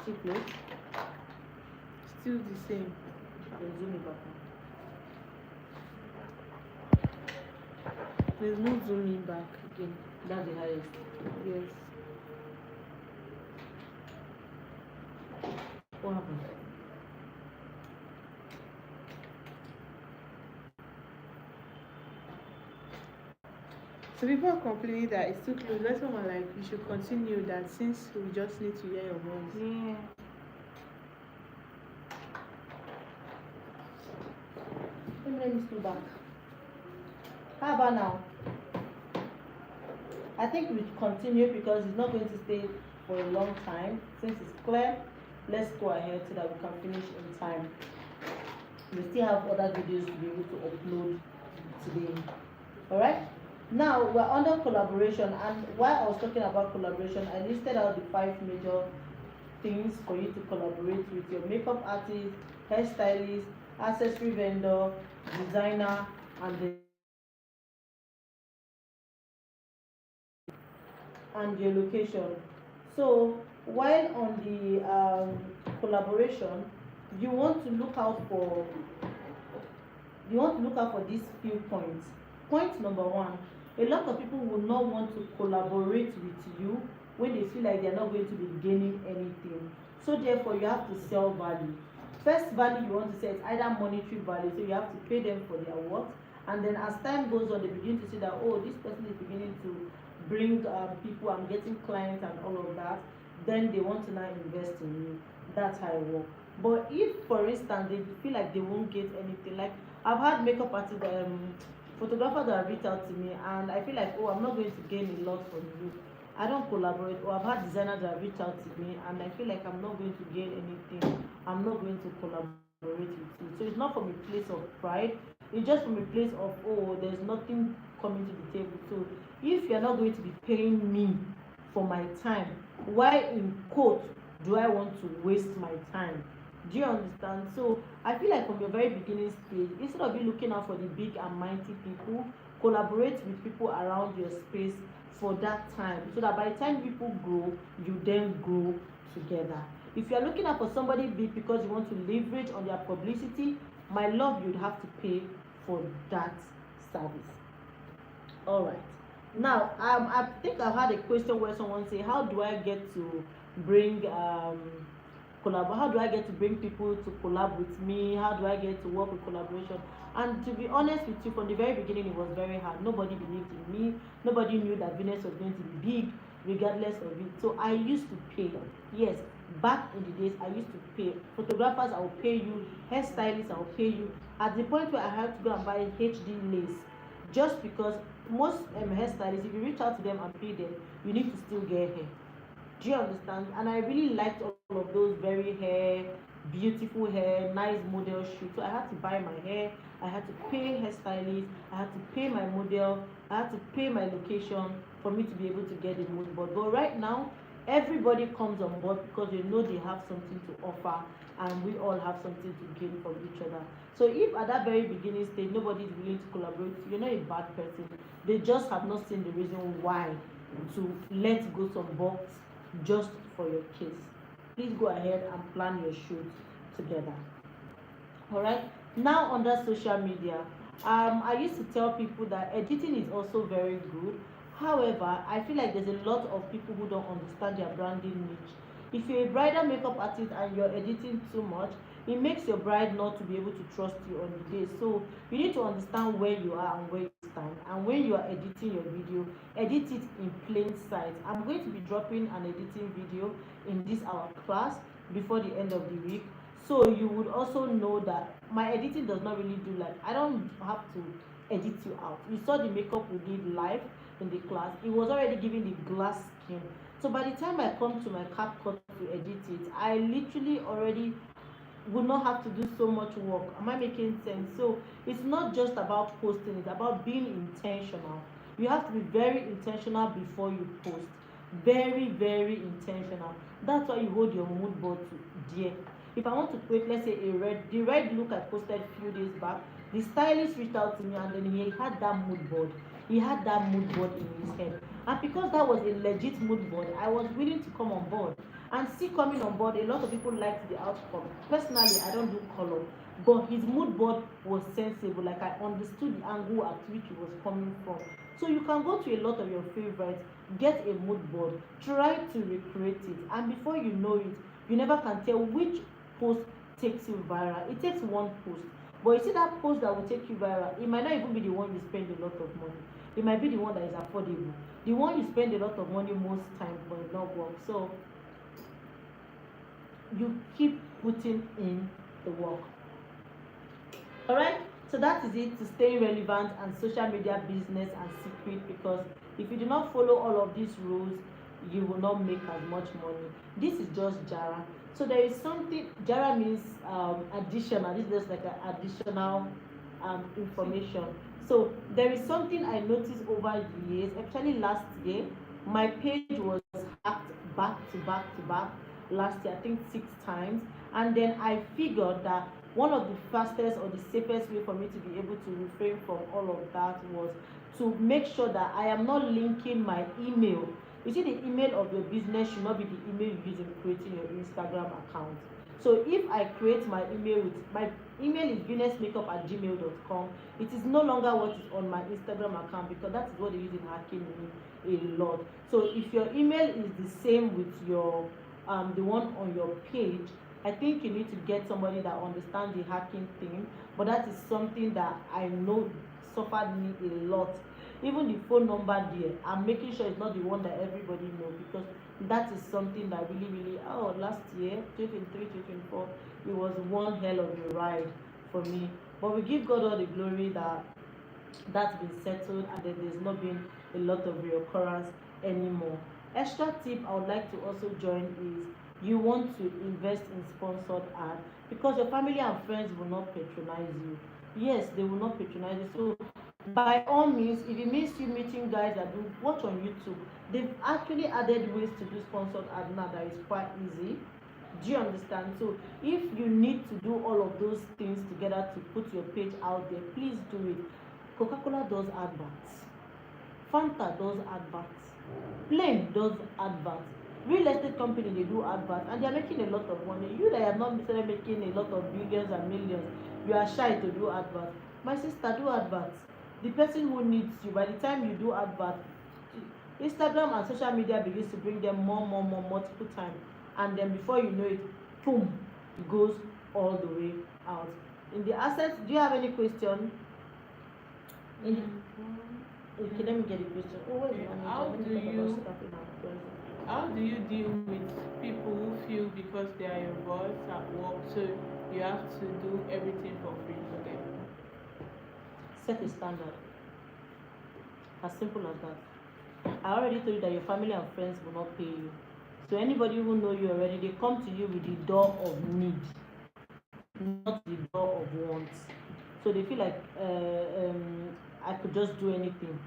Too close? Still the same. Then zoom it back. There's no zooming back again. That's the highest. Yes. What happened? So people are complaining that it's too close. That's why I'm like, you should continue that since we just need to hear your voice. Yeah. Let me scroll back. How about now? I think we continue because it's not going to stay for a long time. Since it's clear, let's go ahead so that we can finish in time. We still have other videos to be able to upload today. Alright? Now we're under collaboration, and while I was talking about collaboration, I listed out the 5 major things for you to collaborate with your makeup artist, hairstylist, accessory vendor, designer, and your location. So while on the collaboration, you want to look out for these few points. Point number 1: a lot of people will not want to collaborate with you when they feel like they're not going to be gaining anything. So therefore, you have to sell value. First value you want to sell is either monetary value, so you have to pay them for their work. And then as time goes on, they begin to see that, oh, this person is beginning to bring people, I'm getting clients and all of that. Then they want to now invest in you. That's how it works. But if, for instance, they feel like they won't get anything, like I've had makeup artists, photographers that have reached out to me, and I feel like, oh, I'm not going to gain a lot from you. I don't collaborate. Or I've had designers that have reached out to me, and I feel like I'm not going to gain anything. I'm not going to collaborate with you. So it's not from a place of pride. It's just from a place of, oh, there's nothing coming to the table. So if you're not going to be paying me for my time, why in quote do I want to waste my time? Do you understand? So I feel like from your very beginning stage, instead of you looking out for the big and mighty people, collaborate with people around your space for that time, so that by the time people grow, you then grow together. If you're looking out for somebody big because you want to leverage on their publicity, my love, you'd have to pay for that service. All right. Now, I think I've had a question where someone say, how do I get to bring how do I get to bring people to collab with me? How do I get to work with collaboration? And to be honest with you, from the very beginning, it was very hard. Nobody believed in me. Nobody knew that Vinest was going to be big, regardless of it. So I used to pay. Yes, back in the days, I used to pay. Photographers, I will pay you. Hairstylists, I will pay you. At the point where I had to go and buy HD lace, just because most hairstylists, if you reach out to them and pay them, you need to still get hair. Do you understand? And I really liked all of those very beautiful hair, nice model shoots. So I had to buy my hair, I had to pay hairstylist, I had to pay my model, I had to pay my location for me to be able to get the mood board. But right now, everybody comes on board because they know they have something to offer, and we all have something to gain from each other. So if at that very beginning stage nobody is willing to collaborate, you're not a bad person. They just have not seen the reason why to let go some bucks just for your case. Please go ahead and plan your shoot together. All right. Now under social media, I used to tell people that editing is also very good. However, I feel like there's a lot of people who don't understand their branding niche. If you're a bridal makeup artist and you're editing too much, it makes your bride not to be able to trust you on the day. So you need to understand where you are and where you stand. And when you are editing your video, edit it in plain sight. I'm going to be dropping an editing video in this our class before the end of the week. So you would also know that my editing does not really do, like, I don't have to edit you out. You saw the makeup we did live in the class. It was already giving the glass skin. So by the time I come to my CapCut to edit it, I literally already will not have to do so much work. Am I making sense? So it's not just about posting, it's about being intentional. You have to be very intentional before you post. Very, very intentional. That's why you hold your mood board to dear. If I want to create, let's say, the red look I posted a few days back, the stylist reached out to me and then he had that mood board. He had that mood board in his head. And because that was a legit mood board, I was willing to come on board. And see, coming on board, a lot of people liked the outcome. Personally, I don't do color, but his mood board was sensible. Like, I understood the angle at which he was coming from. So you can go to a lot of your favorites, get a mood board, try to recreate it, and before you know it, you never can tell which post takes you viral. It takes one post, but you see that post that will take you viral, it might not even be the one you spend a lot of money. It might be the one that is affordable. The one you spend a lot of money most times will not work. So you keep putting in the work. All right, so that is it to stay relevant and social media business and secret, because if you do not follow all of these rules, you will not make as much money. This is just Jara. So there is something, Jara means additional. This is just like an additional information. So there is something I noticed over the years, especially last year. My page was hacked back to back to back last year, I think 6 times. And then I figured that one of the fastest or the safest way for me to be able to refrain from all of that was to make sure that I am not linking my email. You see, the email of your business should not be the email you use in creating your Instagram account. So if I create my email with my email is vinestmakeup@gmail.com, it is no longer what is on my Instagram account, because that is what they use in hacking me a lot. So if your email is the same with your the one on your page, I think you need to get somebody that understands the hacking thing. But that is something that I know suffered me a lot. Even the phone number there, I'm making sure it's not the one that everybody knows, because that is something that really, last year, 2023, 2024, it was one hell of a ride for me. But we give God all the glory that that's been settled and then there's not been a lot of reoccurrence anymore. Extra tip I would like to also join is you want to invest in sponsored ad, because your family and friends will not patronize you. Yes, they will not patronize you. So by all means, if it means you meeting guys that do watch on YouTube, they've actually added ways to do sponsored ad now that is quite easy. Do you understand? So if you need to do all of those things together to put your page out there, please do it. Coca-Cola does adverts, Fanta does adverts, Plain does adverts, real estate company they do adverts, and they are making a lot of money. You that are not necessarily making a lot of billions and millions, you are shy to do adverts. My sister, do adverts. The person who needs you, by the time you do adverts, Instagram and social media begins to bring them more multiple times, and then before you know it, boom, it goes all the way out. In the assets, do you have any question? In the, okay, let me get a question. Oh, wait, How do you deal with people who feel because they are your boss at work, so you have to do everything for free for them? Set a standard. As simple as that. I already told you that your family and friends will not pay you. So anybody who know you already, they come to you with the door of need, not the door of want. So they feel like I could just do anything.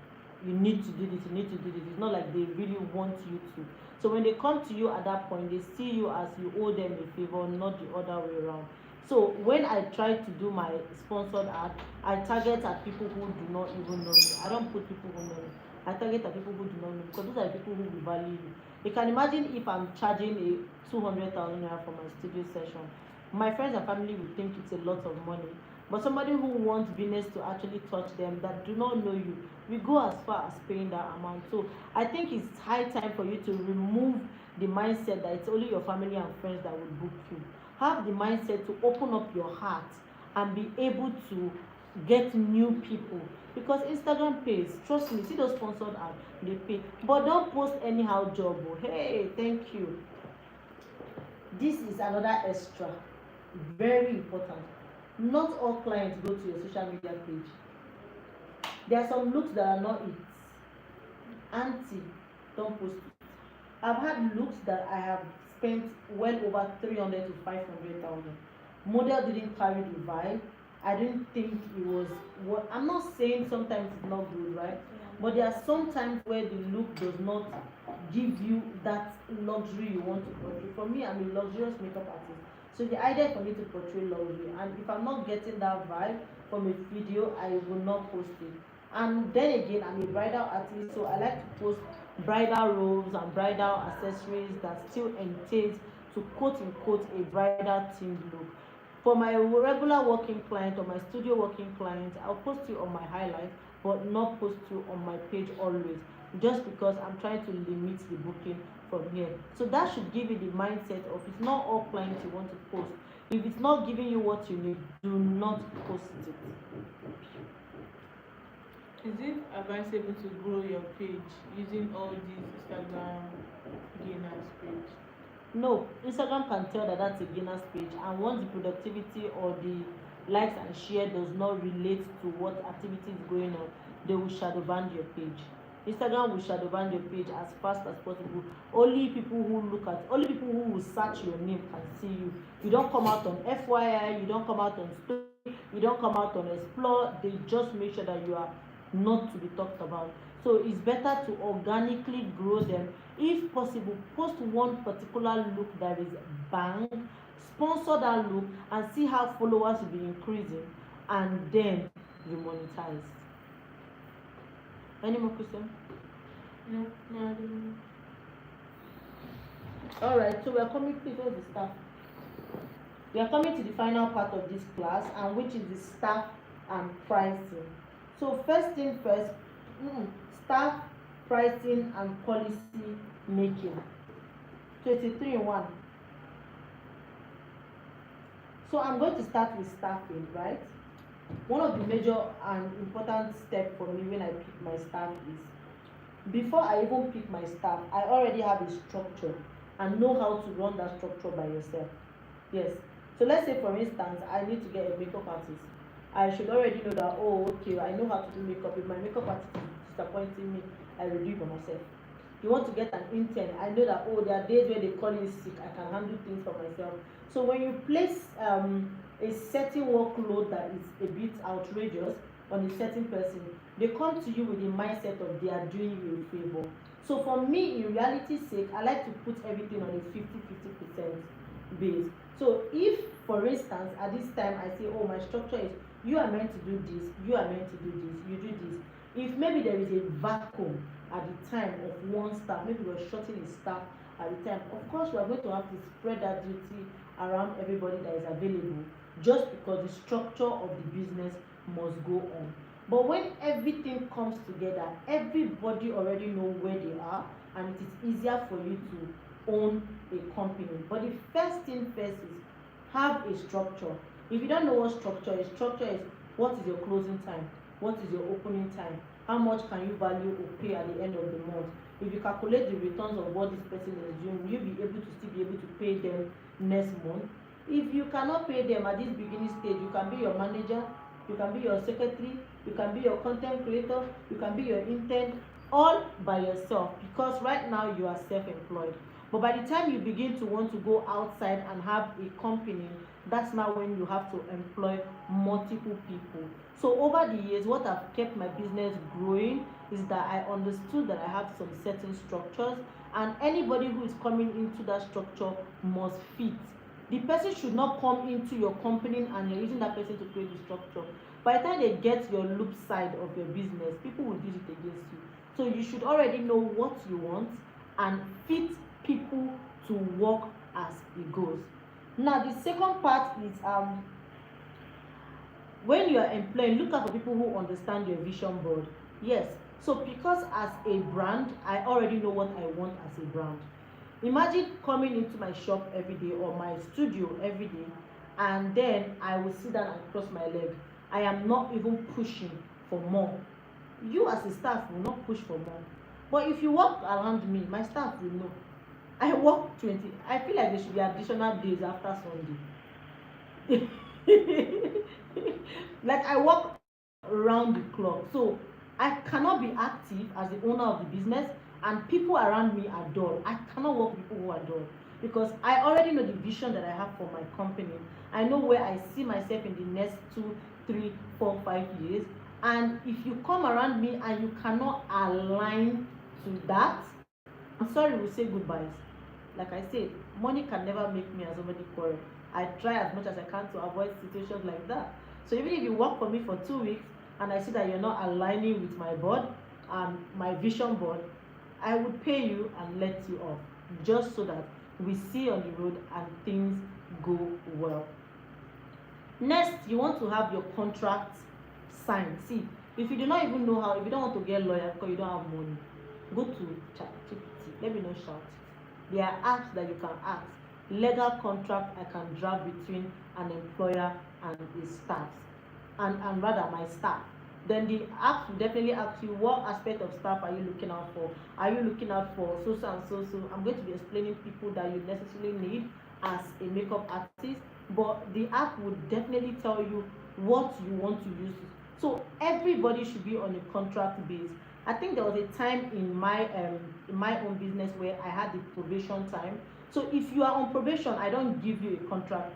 You need to do this, you need to do this. It's not like they really want you to. So when they come to you at that point, they see you as you owe them a favor, not the other way around. So when I try to do my sponsored ad, I target at people who do not even know me. I don't put people who know me. I target at people who do not know me, because those are the people who will value you. You can imagine if I'm charging a 200,000 naira for my studio session. My friends and family will think it's a lot of money. But somebody who wants Vinest to actually touch them, that do not know you, we go as far as paying that amount. So I think it's high time for you to remove the mindset that it's only your family and friends that will book you. Have the mindset to open up your heart and be able to get new people, because Instagram pays. Trust me, see those sponsored ads, they pay. But don't post anyhow job. Hey, thank you. This is another extra, very important. Not all clients go to your social media page. There are some looks that are not it. Auntie, don't post it. I've had looks that I have spent well over 300 to 500,000. Model didn't carry the vibe. I didn't think it was what I'm not saying sometimes it's not good, right? But there are some times where the look does not give you that luxury you want to portray. For me, I'm a luxurious makeup artist. So the idea for me to portray luxury, and if I'm not getting that vibe from a video, I will not post it. And then again, I'm a bridal artist, so I like to post bridal robes and bridal accessories that still entails to quote unquote a bridal themed look. For my regular working client or my studio working client, I'll post you on my highlight, but not post you on my page always, just because I'm trying to limit the booking from here. So that should give you the mindset of it's not all clients you want to post. If it's not giving you what you need, do not post it. Is it advisable to grow your page using all these Instagram gainers page? No, Instagram can tell that that's a beginner's page, and once the productivity or the likes and share does not relate to what activity is going on, they will shadow ban your page. Instagram will shadow ban your page as fast as possible. Only people who will search your name can see you. You don't come out on FYI, you don't come out on story, you don't come out on explore. They just make sure that you are not to be talked about. So it's better to organically grow them. If possible, post one particular look that is bang, sponsor that look, and see how followers will be increasing, and then you monetize. Any more questions? No, no, I don't know. All right, so we are coming to the staff. We are coming to the final part of this class, and which is the staff and pricing. So first thing first, staff, pricing, and policy making. 23 in 1. So I'm going to start with staffing, right? One of the major and important steps for me when I pick my staff is, before I even pick my staff, I already have a structure and know how to run that structure by yourself. Yes. So let's say, for instance, I need to get a makeup artist. I should already know that, oh, okay, I know how to do makeup. If my makeup artist is disappointing me, I will do it by myself. You want to get an intern, I know that, oh, there are days where they call in sick, I can handle things for myself. So when you place a certain workload that is a bit outrageous on a certain person, they come to you with the mindset of they are doing you a favor. So for me, in reality's sake, I like to put everything on a 50-50% base. So if, for instance, at this time I say, oh, my structure is, you are meant to do this, you are meant to do this, you do this. If maybe there is a vacuum at the time of one staff, maybe we're shorting a staff at the time, of course we are going to have to spread that duty around everybody that is available, just because the structure of the business must go on. But when everything comes together, everybody already know where they are, and it is easier for you to own a company. But the first thing first is have a structure. If you don't know what structure is what is your closing time, what is your opening time, how much can you value or pay at the end of the month. If you calculate the returns of what this person is doing, will you be able to still be able to pay them next month? If you cannot pay them at this beginning stage, you can be your manager, you can be your secretary, you can be your content creator, you can be your intern, all by yourself, because right now you are self-employed. But by the time you begin to want to go outside and have a company, that's now when you have to employ multiple people. So over the years, what have kept my business growing is that I understood that I have some certain structures, and anybody who is coming into that structure must fit. The person should not come into your company and you're using that person to create the structure. By the time they get your loop side of your business, people will use it against you. So you should already know what you want and fit people to work as it goes. Now the second part is when you are employing, look out for people who understand your vision board. Yes, so because as a brand, I already know what I want as a brand. Imagine coming into my shop every day or my studio every day, and then I will sit down and cross my leg. I am not even pushing for more. You as a staff will not push for more. But if you walk around me, my staff will know. I work 20. I feel like there should be additional days after Sunday. Like I work around the clock. So I cannot be active as the owner of the business, and people around me are dull. I cannot work with people who are dull. because I already know the vision that I have for my company. I know where I see myself in the next 2, 3, 4, 5 years. And if you come around me and you cannot align to that, I'm sorry, we say goodbyes. Like I said, money can never make me and somebody quarrel. I try as much as I can to avoid situations like that. So even if you work for me for 2 weeks and I see that you're not aligning with my board and my vision board, I would pay you and let you off, just so that we see on the road and things go well. Next, you want to have your contract signed. See, if you do not even know how, if you don't want to get lawyer because you don't have money, go to ChatGPT. Let me not shout. There are apps that you can ask. Legal contract I can draft between an employer and his staff, and rather my staff. Then the app will definitely ask you what aspect of staff are you looking out for. Are you looking out for so and so? I'm going to be explaining people that you necessarily need as a makeup artist, but the app would definitely tell you what you want to use. So everybody should be on a contract base. I think there was a time in my own business where I had the probation time. So if you are on probation, I don't give you a contract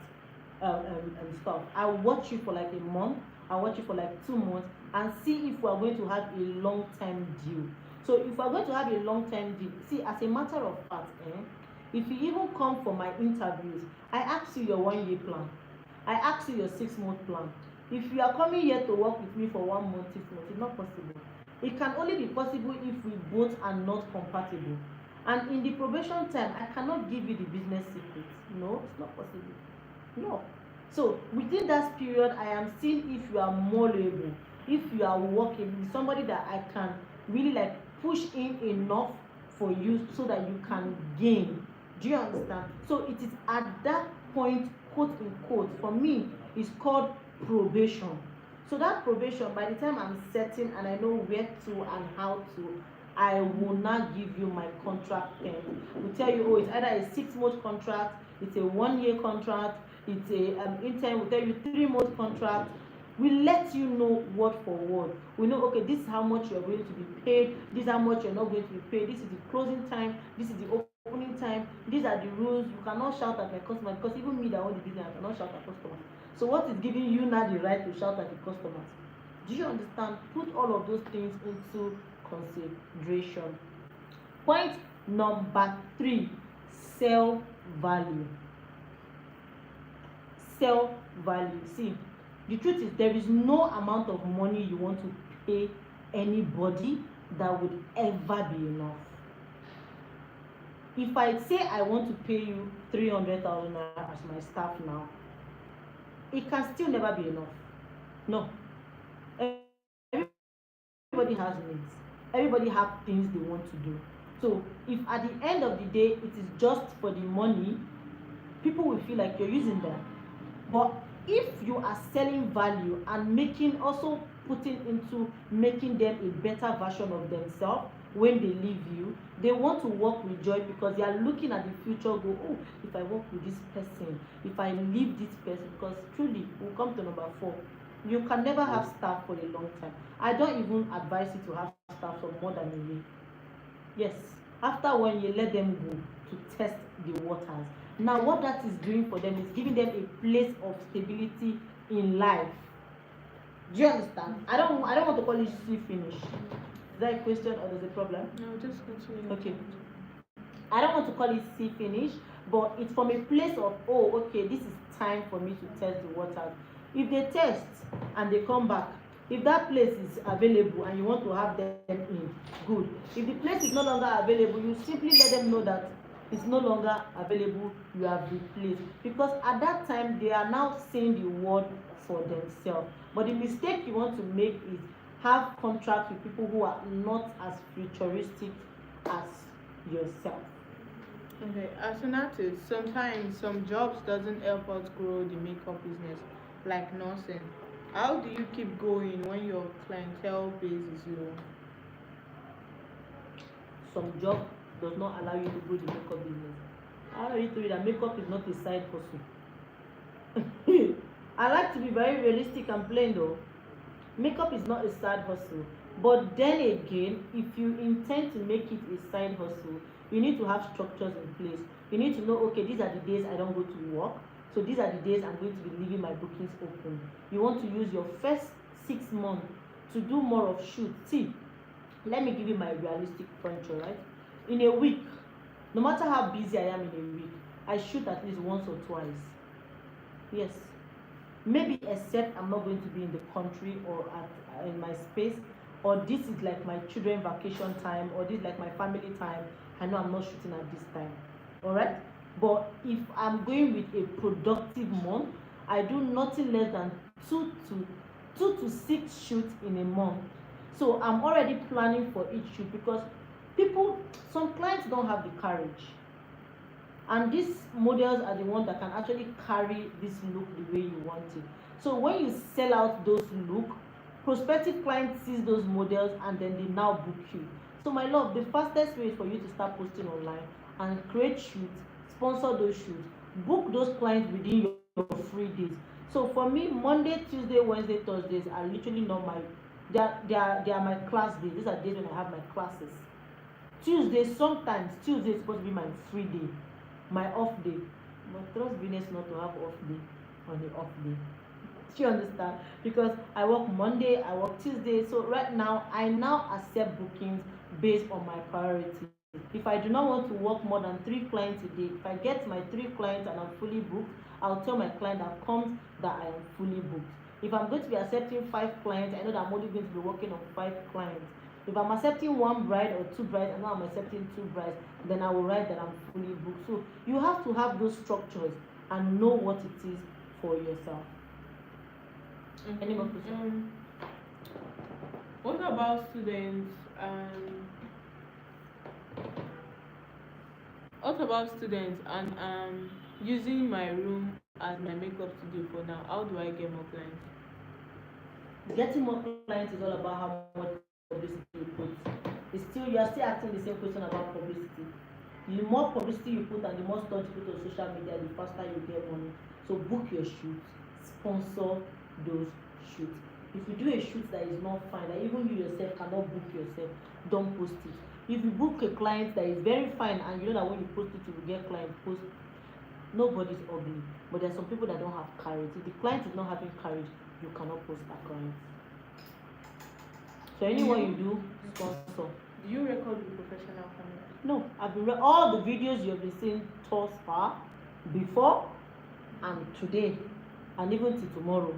stuff. I'll watch you for like a month, I'll watch you for like 2 months and see if we are going to have a long-term deal. So if we are going to have a long-term deal, see, as a matter of fact, if you even come for my interviews, I ask you your 1 year plan, I ask you your 6 month plan. If you are coming here to work with me for 1 month, 6 months, it's not possible. It can only be possible if we both are not compatible. And in the probation time, I cannot give you the business secrets. No, it's not possible. No. So within that period, I am seeing if you are malleable, if you are working with somebody that I can really like push in enough for you so that you can gain. Do you understand? So it is at that point, quote unquote, for me, it's called probation. So that probation, by the time I'm setting and I know where to and how to, I will not give you my contract term. We'll tell you, oh, it's either a 6 month contract, it's a 1 year contract, it's a intern. We'll tell you 3 month contract. We let you know word for word. We know, okay, this is how much you're going to be paid, this is how much you're not going to be paid, this is the closing time, this is the opening time, these are the rules. You cannot shout at my customer, because even me that own the business, I cannot shout at customers. So what is giving you now the right to shout at the customers? Do you understand? Put all of those things into consideration. Point number 3, sell value. Sell value. See, the truth is there is no amount of money you want to pay anybody that would ever be enough. If I say I want to pay you 300,000 naira as my staff now, it can still never be enough. No. Everybody has needs. Everybody have things they want to do. So if at the end of the day it is just for the money, people will feel like you're using them. But if you are selling value and putting into making them a better version of themselves when they leave you, they want to work with joy because they are looking at the future, go, oh, if I work with this person, if I leave this person, because truly, we'll come to number 4. You can never have staff for a long time. I don't even advise you to have staff for more than a year. Yes, after 1 year, let them go to test the waters. Now, what that is doing for them is giving them a place of stability in life. Do you understand? I don't want to call it see finish. Is that a question or there's a problem? No, just continue. Okay. I don't want to call it see finish, but it's from a place of, oh, okay, this is time for me to test the waters. If they test and they come back, if that place is available and you want to have them in, good. If the place is no longer available, you simply let them know that it's no longer available, you have replaced. Because at that time, they are now saying the word for themselves. But the mistake you want to make is have contracts with people who are not as futuristic as yourself. Okay, as an artist, sometimes some jobs doesn't help us grow the makeup business, like nursing. How do you keep going when your clientele base is low? Some job does not allow you to grow the makeup business. I already told you that makeup is not a side hustle. I like to be very realistic and plain though. Makeup is not a side hustle. But then again, if you intend to make it a side hustle, you need to have structures in place. You need to know, okay, these are the days I don't go to work. So these are the days I'm going to be leaving my bookings open. You want to use your first 6 months to do more of shoots. See, let me give you my realistic furniture, right? In a week, no matter how busy I am in a week, I shoot at least once or twice. Yes. Maybe except I'm not going to be in the country or in my space, or this is like my children vacation time, or this is like my family time. I know I'm not shooting at this time. Alright? But if I'm going with a productive month, I do nothing less than two to six shoots in a month. So I'm already planning for each shoot, because some clients don't have the courage, and these models are the ones that can actually carry this look the way you want it. So when you sell out those look, prospective client sees those models and then they now book you. So my love, the fastest way is for you to start posting online and create shoots, sponsor those shoots, book those clients within your free days. So for me, Monday, Tuesday, Wednesday, Thursdays are literally not my they are my class days. These are days when I have my classes. Sometimes Tuesday is supposed to be my free day, my off day. But trust Venus not to have off day on the off day. Do you understand? Because I work Monday, I work Tuesday. So right now, I now accept bookings based on my priority. If I do not want to work more than 3 clients a day, if I get my 3 clients and I'm fully booked, I'll tell my client that comes that I am fully booked. If I'm going to be accepting 5 clients, I know that I'm only going to be working on 5 clients. If I'm accepting 1 bride or 2 brides, I know I'm accepting 2 brides, then I will write that I'm fully booked. So you have to have those structures and know what it is for yourself. Any more questions? What about students? What about students and using my room as my makeup studio for now? How do I get more clients? Getting more clients is all about how much publicity you put. You are still asking the same question about publicity. The more publicity you put and the more stuff you put on social media, the faster you get money. So book your shoots, sponsor those shoots. If you do a shoot that is not fine, that even you yourself cannot book yourself, don't post it. If you book a client that is very fine and you know that when you post it you will get client, post. Nobody's ugly, but there are some people that don't have courage. If the client is not having courage, you cannot post that client. So anyone you do, sponsor. Do you record with professional camera? No, I've been all the videos you have been seeing thus far, before and today, and even till tomorrow,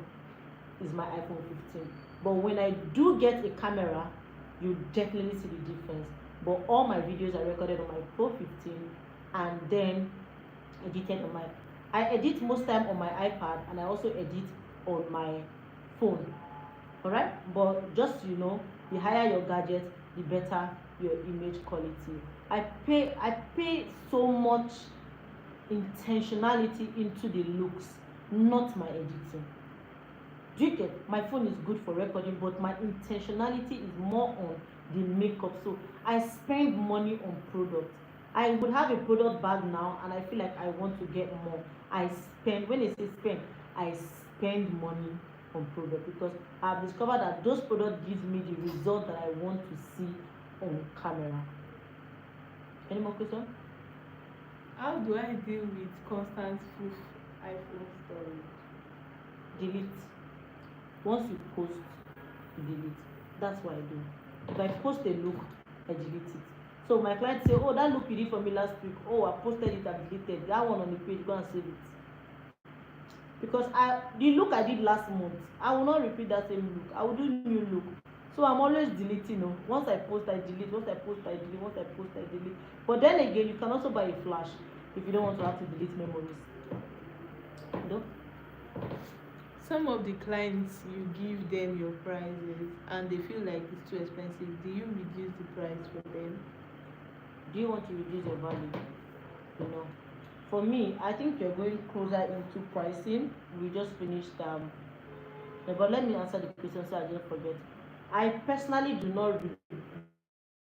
is my iPhone 15. But when I do get a camera, you definitely see the difference. But all my videos are recorded on my Pro 15 and then edited on I edit most time on my iPad, and I also edit on my phone. Alright, but just so you know, the higher your gadget, the better your image quality. I pay so much intentionality into the looks, not my editing. Do you get? My phone is good for recording, but my intentionality is more on the makeup. So I spend money on products. I would have a product bag now and I feel like I want to get more. When I say spend, I spend money on product, because I've discovered that those products give me the result that I want to see on camera. Any more questions? How do I deal with constant full iPhone storage? Delete. Once you post, delete. That's what I do. If I post a look, I delete it. So my clients say, oh, that look you did for me last week, oh, I posted it, I deleted that one on the page, go and save it. Because the look I did last month, I will not repeat that same look. I will do new look. So I'm always deleting. Once I post, I delete. Once I post, I delete. Once I post, I delete. But then again, you can also buy a flash if you don't want to have to delete memories. No? Some of the clients, you give them your prices and they feel like it's too expensive. Do you reduce the price for them? Do you want to reduce your value? For me, I think you're going closer into pricing. We just finished but let me answer the question so I don't forget. I personally do not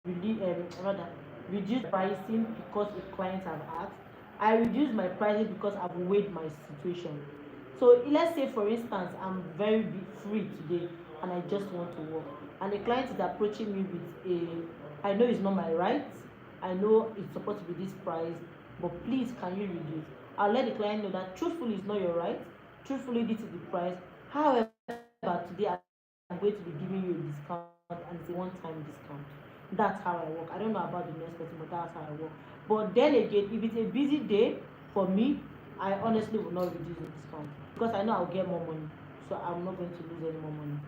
reduce pricing because the clients have asked. I reduce my pricing because I've weighed my situation. So let's say for instance I'm very free today and I just want to work. And the client is approaching me with I know it's not my right, I know it's supposed to be this price, but please can you reduce? I'll let the client know that truthfully it's not your right, truthfully this is the price. However, today I'm going to be giving you a discount and it's a one-time discount. That's how I work. I don't know about the next person, but that's how I work. But then again, if it's a busy day for me, I honestly will not reduce the discount because I know I'll get more money. So I'm not going to lose any more money.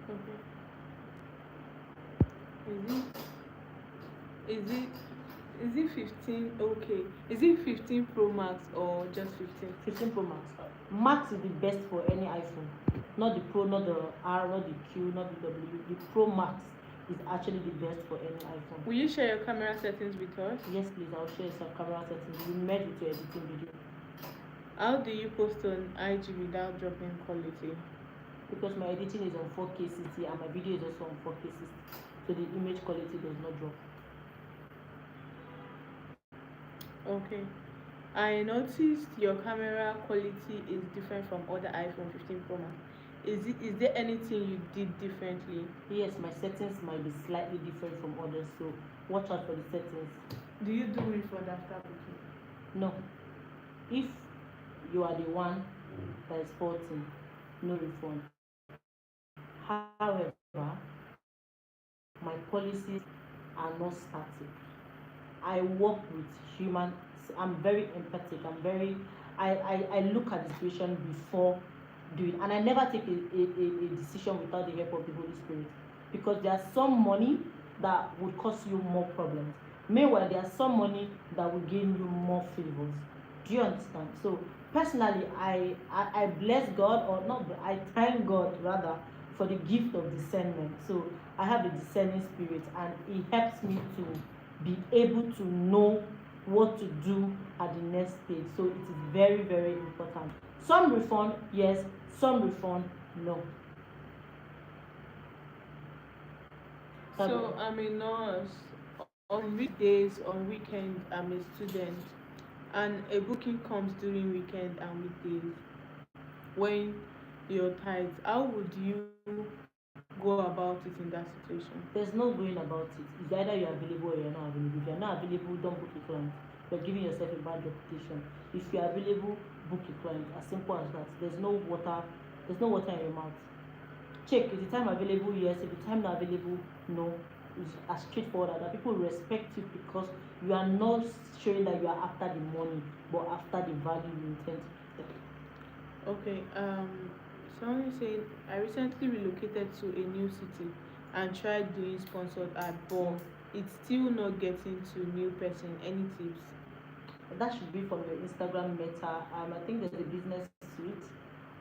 Okay. Is it is it 15? Okay. Is it 15 Pro Max or just 15? 15 Pro Max. Max is the best for any iPhone. Not the Pro, not the R, not the Q, not the W. The Pro Max is actually the best for any iPhone. Will you share your camera settings with us? Yes, please. I'll share some camera settings. You met with your editing video. How do you post on IG without dropping quality? Because my editing is on 4K 60 and my video is also on 4K 60. So the image quality does not drop. Okay. I noticed your camera quality is different from other iPhone 15 Pro Max. Is there anything you did differently? Yes, my settings might be slightly different from others, so watch out for the settings. Do you do refund after booking? No. If you are the one that is faulty, no refund. However, my policies are not static. I work with human. I'm very empathic. I look at the situation before doing, and I never take a decision without the help of the Holy Spirit, because there's some money that would cause you more problems. Meanwhile, there's some money that will gain you more favors. Do you understand? So personally, I bless God, or not, I thank God rather for the gift of discernment. So I have a discerning spirit, and it helps me to be able to know what to do at the next stage. So it is very, very important. Some refund, yes. Some refund, no. So I'm a nurse. On weekdays, on weekends, I'm a student, and a booking comes during weekend and weekdays. When you're tight, how would you go about it in that situation? There's no going about it. It's either you're available or you're not available. If you're not available, don't book a client. You're giving yourself a bad reputation. If you're available, book a client. As simple as that. There's no water in your mouth. Check, is the time available? Yes. If the time not available, no. It's as straightforward as that. People respect you because you are not showing that you are after the money, but after the value you intend to get. Okay. Someone is saying I recently relocated to a new city and tried doing sponsored ad, but it's still not getting to new person. Any tips? That should be from your Instagram meta. I think there's a business suite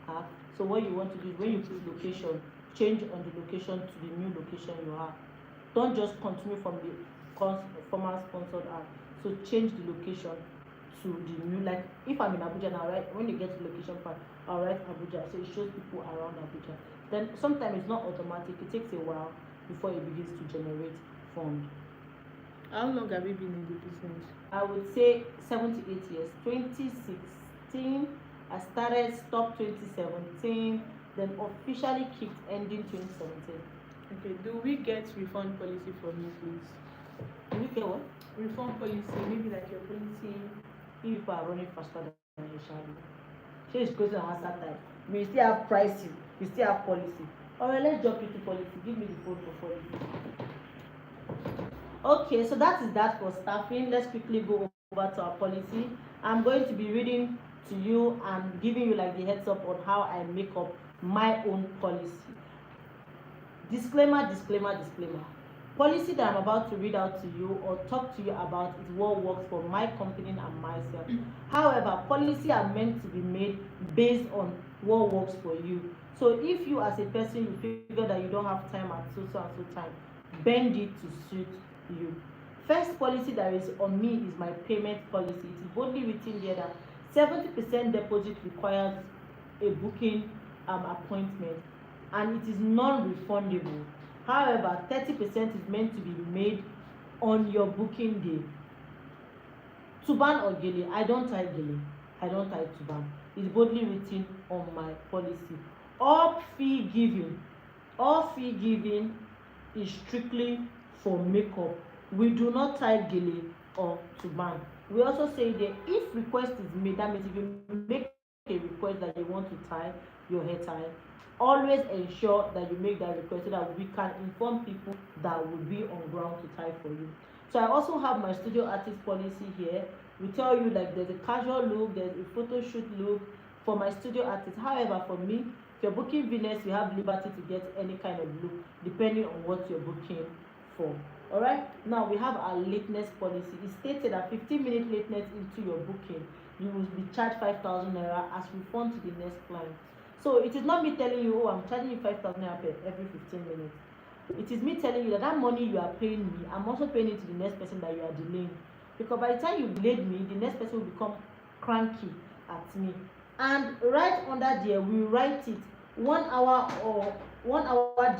app. So what you want to do is when you choose location, change on the location to the new location you have. Don't just continue from the former sponsored app. So change the location to the new. Like if I'm in Abuja now, right? When you get to location part, I'll write Abuja, so it shows people around Abuja. Then sometimes it's not automatic. It takes a while before it begins to generate fund. How long have you been in the business? I would say 7 to 8 years. 2016, I stopped 2017, then officially kicked ending 2017. Okay, do we get refund policy from you, please? Do you get what? Refund policy, maybe like your policy. If people are running faster than you shall be. She is going to answer time. We still have pricing, we still have policy. Alright, let's jump into policy. Give me the phone for policy. Okay, so that is that for staffing. Let's quickly go over to our policy. I'm going to be reading to you and giving you like the heads up on how I make up my own policy. Disclaimer. Policy that I'm about to read out to you or talk to you about is what works for my company and myself. However, policy are meant to be made based on what works for you. So if you as a person you figure that you don't have time at so and so time, bend it to suit you. First policy that is on me is my payment policy. It is boldly written there that 70% deposit requires a booking appointment, and it is non-refundable. However, 30% is meant to be made on your booking day. Tuban or gele? I don't tie gele. I don't tie tuban. It's boldly written on my policy. All fee giving is strictly for makeup. We do not tie gele or turban. We also say that if request is made, that means if you make a request that you want to tie your hair tie, always ensure that you make that request so that we can inform people that will be on ground to tie for you. So I also have my studio artist policy here. We tell you like there's a casual look, there's a photo shoot look for my studio artist. However, for me, if you're booking Vinest, you have liberty to get any kind of look depending on what you're booking for. Alright, now we have our lateness policy. It stated that 15-minute lateness into your booking, you will be charged 5,000 naira as refund to the next client. So it is not me telling you, oh, I'm charging you 5,000 naira every 15 minutes. It is me telling you that that money you are paying me, I'm also paying it to the next person that you are delaying. Because by the time you delayed me, the next person will become cranky at me. And right under there, we write it 1 hour or 1 hour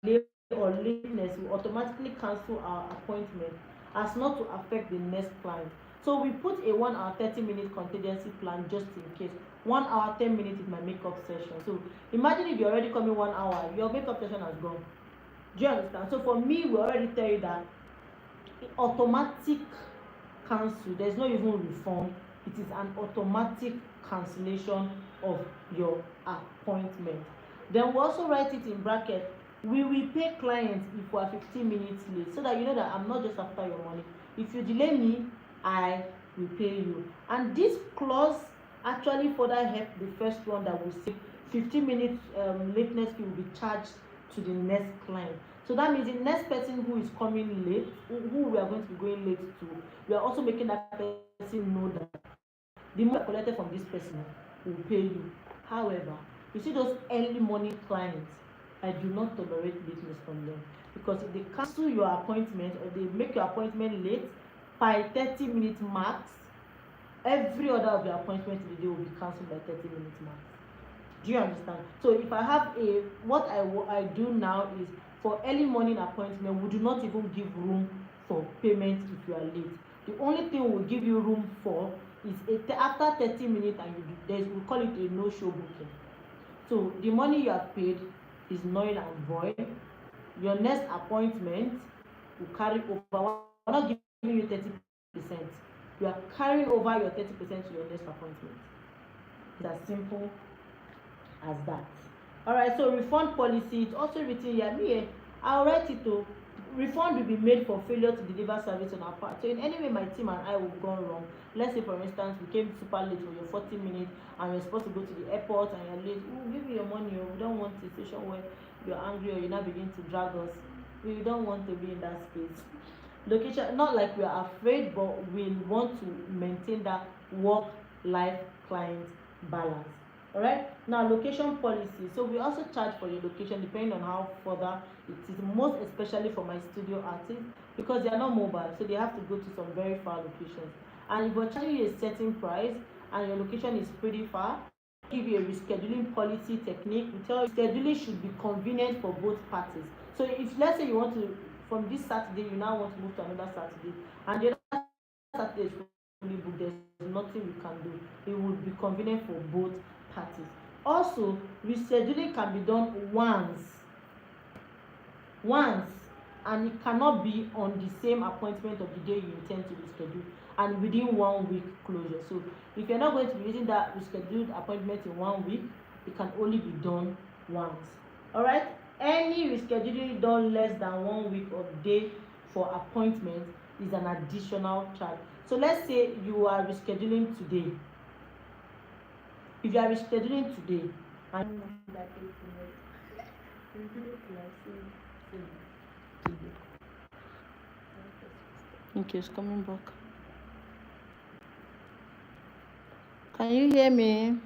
delay or lateness will automatically cancel our appointment as not to affect the next client. So we put a 1 hour 30-minute contingency plan just in case. 1 hour 10 minutes is my makeup session. So imagine if you're already coming 1 hour, your makeup session has gone. Do you understand? So for me, we already tell you that automatic cancel, there's no even refund. It is an automatic cancellation of your appointment. Then we also write it in bracket, we will pay clients if we are 15 minutes late, so that you know that I'm not just after your money. If you delay me, I will pay you. And this clause actually further help the first one that we say 15 minutes lateness fee will be charged to the next client. So that means the next person who is coming late, who we are going to be going late to, we are also making that person know that the money collected from this person will pay you. However, you see those early morning clients, I do not tolerate lateness from them, because if they cancel your appointment or they make your appointment late by 30 minutes max, every other of your appointment in the day will be cancelled by 30 minutes max. Do you understand? So if I have what I do now is for early morning appointment, we do not even give room for payment if you are late. The only thing we'll give you room for is after 30 minutes and we call it a no-show booking. So the money you have paid is null and void. Your next appointment will carry over. We're not giving you 30%. You are carrying over your 30% to your next appointment. It's as simple as that. Alright, so refund policy, it's also written here. I'll write it to refund will be made for failure to deliver service on our part. So in any way my team and I will have gone wrong. Let's say for instance we came super late for your 40 minutes and we're supposed to go to the airport and you're late. We'll give you your money, or we don't want a situation where you're angry or you now begin to drag us. We don't want to be in that space. Location, not like we are afraid, but we want to maintain that work-life client balance. Alright, now location policy. So we also charge for your location depending on how further it is, most especially for my studio artists, because they are not mobile, so they have to go to some very far locations. And if we're charging you a certain price and your location is pretty far, give you a rescheduling policy technique. We tell you scheduling should be convenient for both parties. So if let's say you want to, from this Saturday you now want to move to another Saturday, and the other Saturday is fully booked, there's nothing we can do. It would be convenient for both parties. Also, rescheduling can be done once, and it cannot be on the same appointment of the day you intend to reschedule, and within 1 week closure. So if you're not going to be using that rescheduled appointment in 1 week, it can only be done once. Alright, any rescheduling done less than 1 week or day for appointment is an additional charge. So let's say you are rescheduling today. If you are rescheduling today and okay, it's coming back. Can you hear me?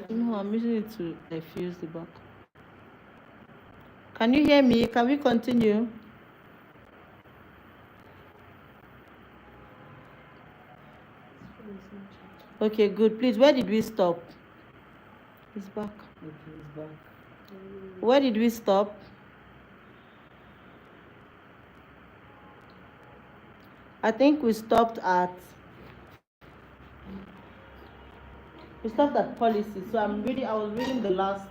No, I'm using it to diffuse the back. Can you hear me? Can we continue? Okay, good. Please, where did we stop? It's back. Okay, it's back. Where did we stop? I think we stopped at We stopped at policy. So I was reading the last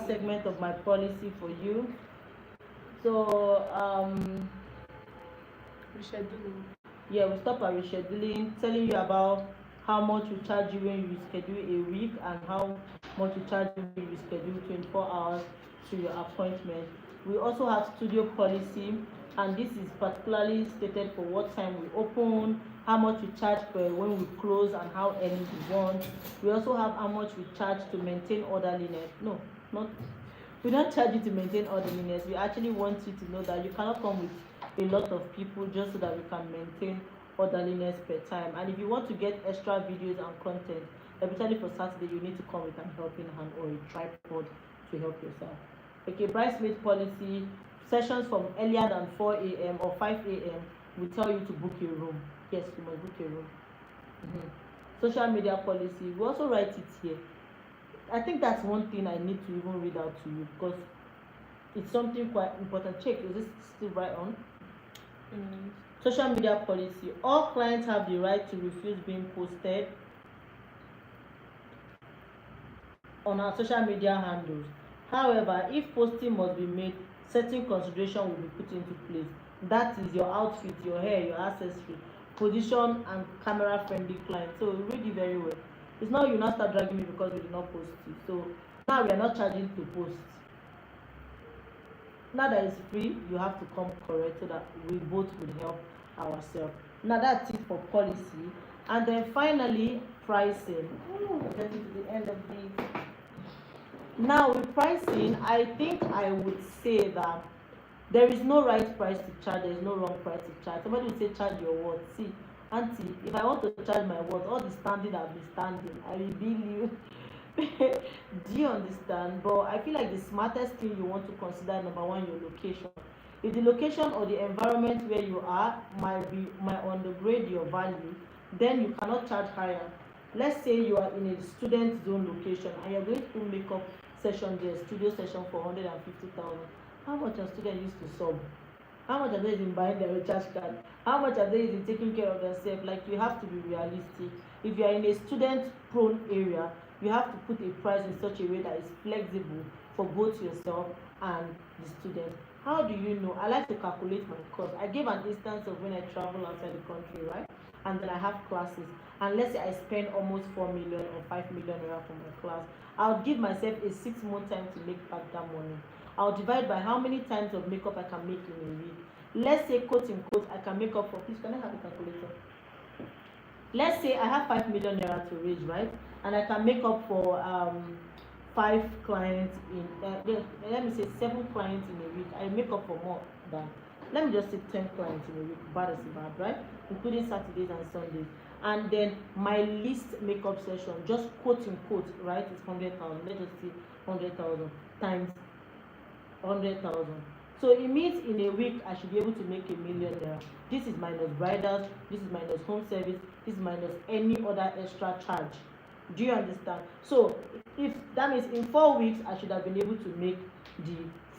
segment of my policy for you. So Rescheduling. yeah, we stop at rescheduling, telling you about how much we charge you when you reschedule a week and how much we charge you when you reschedule 24 hours to your appointment. We also have studio policy, and this is particularly stated for what time we open, how much we charge per when we close, and how early we want. We also have how much we charge to maintain orderliness. No, not we don't charge you to maintain orderliness. We actually want you to know that you cannot come with a lot of people just so that we can maintain orderliness per time. And if you want to get extra videos and content, especially for Saturday, you need to come with an helping hand or a tripod to help yourself. Okay, bridesmaid policy, sessions from earlier than 4 a.m. or 5 a.m. we tell you to book a room. Yes, you must book a room. Social media policy, we also write it here. I think that's one thing I need to even read out to you because it's something quite important. Check, is this still right on? Social media policy. All clients have the right to refuse being posted on our social media handles. However, if posting must be made, certain consideration will be put into place. That is your outfit, your hair, your accessory, position, and camera friendly client. So read it very well. It's not you now start dragging me because we did not post it. So now we are not charging to post. Now that it's free, you have to come correct so that we both will help ourselves. Now that's it for policy. And then finally, pricing. Getting to the end of this. Now with pricing, I think I would say that there is no right price to charge, there is no wrong price to charge. Somebody will say charge your worth. See, auntie, if I want to charge my worth, all the standing I've been standing, I will bill you. Do you understand? But I feel like the smartest thing you want to consider, number one, your location. If the location or the environment where you are might undergrade your value, then you cannot charge higher. Let's say you are in a student zone location and you're going to make up session there, studio session for 150,000. How much are students used to sub? How much are they in buying their recharge card? How much are they in taking care of themselves? Like, you have to be realistic. If you are in a student prone area, you have to put a price in such a way that is flexible for both yourself and the student. How do you know? I like to calculate my cost. I gave an instance of when I travel outside the country, right? And then I have classes. And let's say I spend almost 4 million or 5 million naira for my class. I'll give myself a 6-month time to make back that money. I'll divide by how many times of makeup I can make in a week. Let's say, quote unquote, I can make up for, please, can I have a calculator? Let's say I have 5 million naira to raise, right? And I can make up for 5 clients in, let me say 7 clients in a week. I make up for more than, let me just say 10 clients in a week. Bad is bad, right? Including Saturdays and Sundays. And then my least makeup session, just quote unquote, right, is 100,000. Let's just say 100,000 times 100,000. So it means in a week I should be able to make $1 million. This is minus bridals, this is minus home service, this is minus any other extra charge. Do you understand? So if that means in 4 weeks I should have been able to make the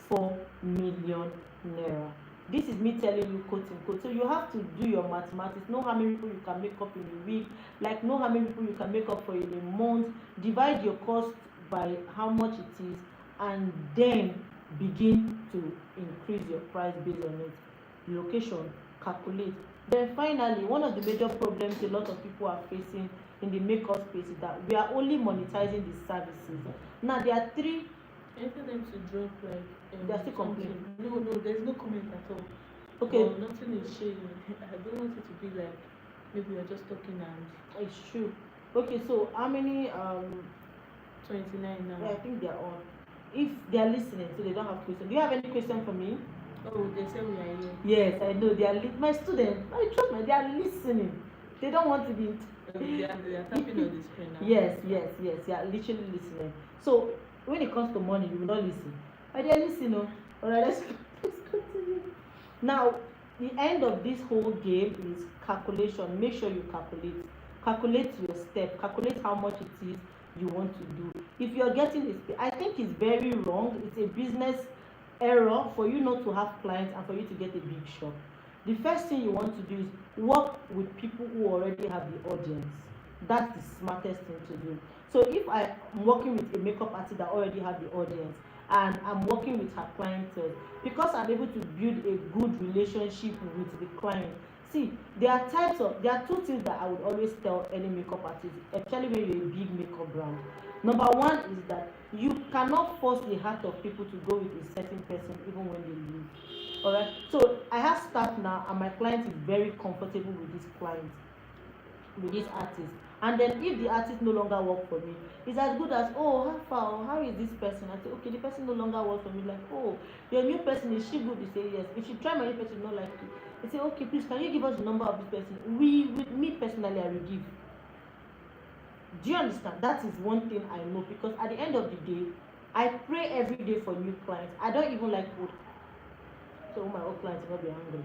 4 million naira. This is me telling you quote unquote. So you have to do your mathematics, know how many people you can make up in a week, like know how many people you can make up for in a month, divide your cost by how much it is, and then begin to increase your price based on it. Location, calculate. Then finally, one of the major problems a lot of people are facing in the makeup space is that we are only monetizing the services. Now there are 3. I tell them to drop like They are still complaining. No, there's no comment at all. Okay. Well, nothing is shading. I don't want it to be like maybe we're just talking and It's true. Okay, so how many 29 now. yeah, I think they're on. If they are listening, so they don't have questions. Do you have any question for me? Oh, they say we are here. Yes, I know. They are my students. I trust me. They are listening. They don't want to be. They are tapping on the screen now. Yes. They are literally listening. So when it comes to money, you will not listen. But they are listening. Oh. All right, let's continue. Now, the end of this whole game is calculation. Make sure you calculate. Calculate your step. Calculate how much it is you want to do. If you're getting this, I think it's very wrong. It's a business error for you not to have clients and for you to get a big shop. The first thing you want to do is work with people who already have the audience. That's the smartest thing to do. So if I am working with a makeup artist that already have the audience and I'm working with her clientele, because I'm able to build a good relationship with the client. See, there are two things that I would always tell any makeup artist, especially when you're a big makeup brand. Number one is that you cannot force the heart of people to go with a certain person even when they leave. Alright, so I have staff now, and my client is very comfortable with this client, with this artist. And then if the artist no longer work for me, it's as good as, oh, how far, or how is this person? I say, okay, the person no longer works for me. Like, oh, your new person, is she good? You say yes. If she try my new person, not like it, they say, okay, please, can you give us the number of this person? With me personally, I will give. Do you understand? That is one thing I know, because at the end of the day, I pray every day for new clients. I don't even like old, so my old clients will not be angry.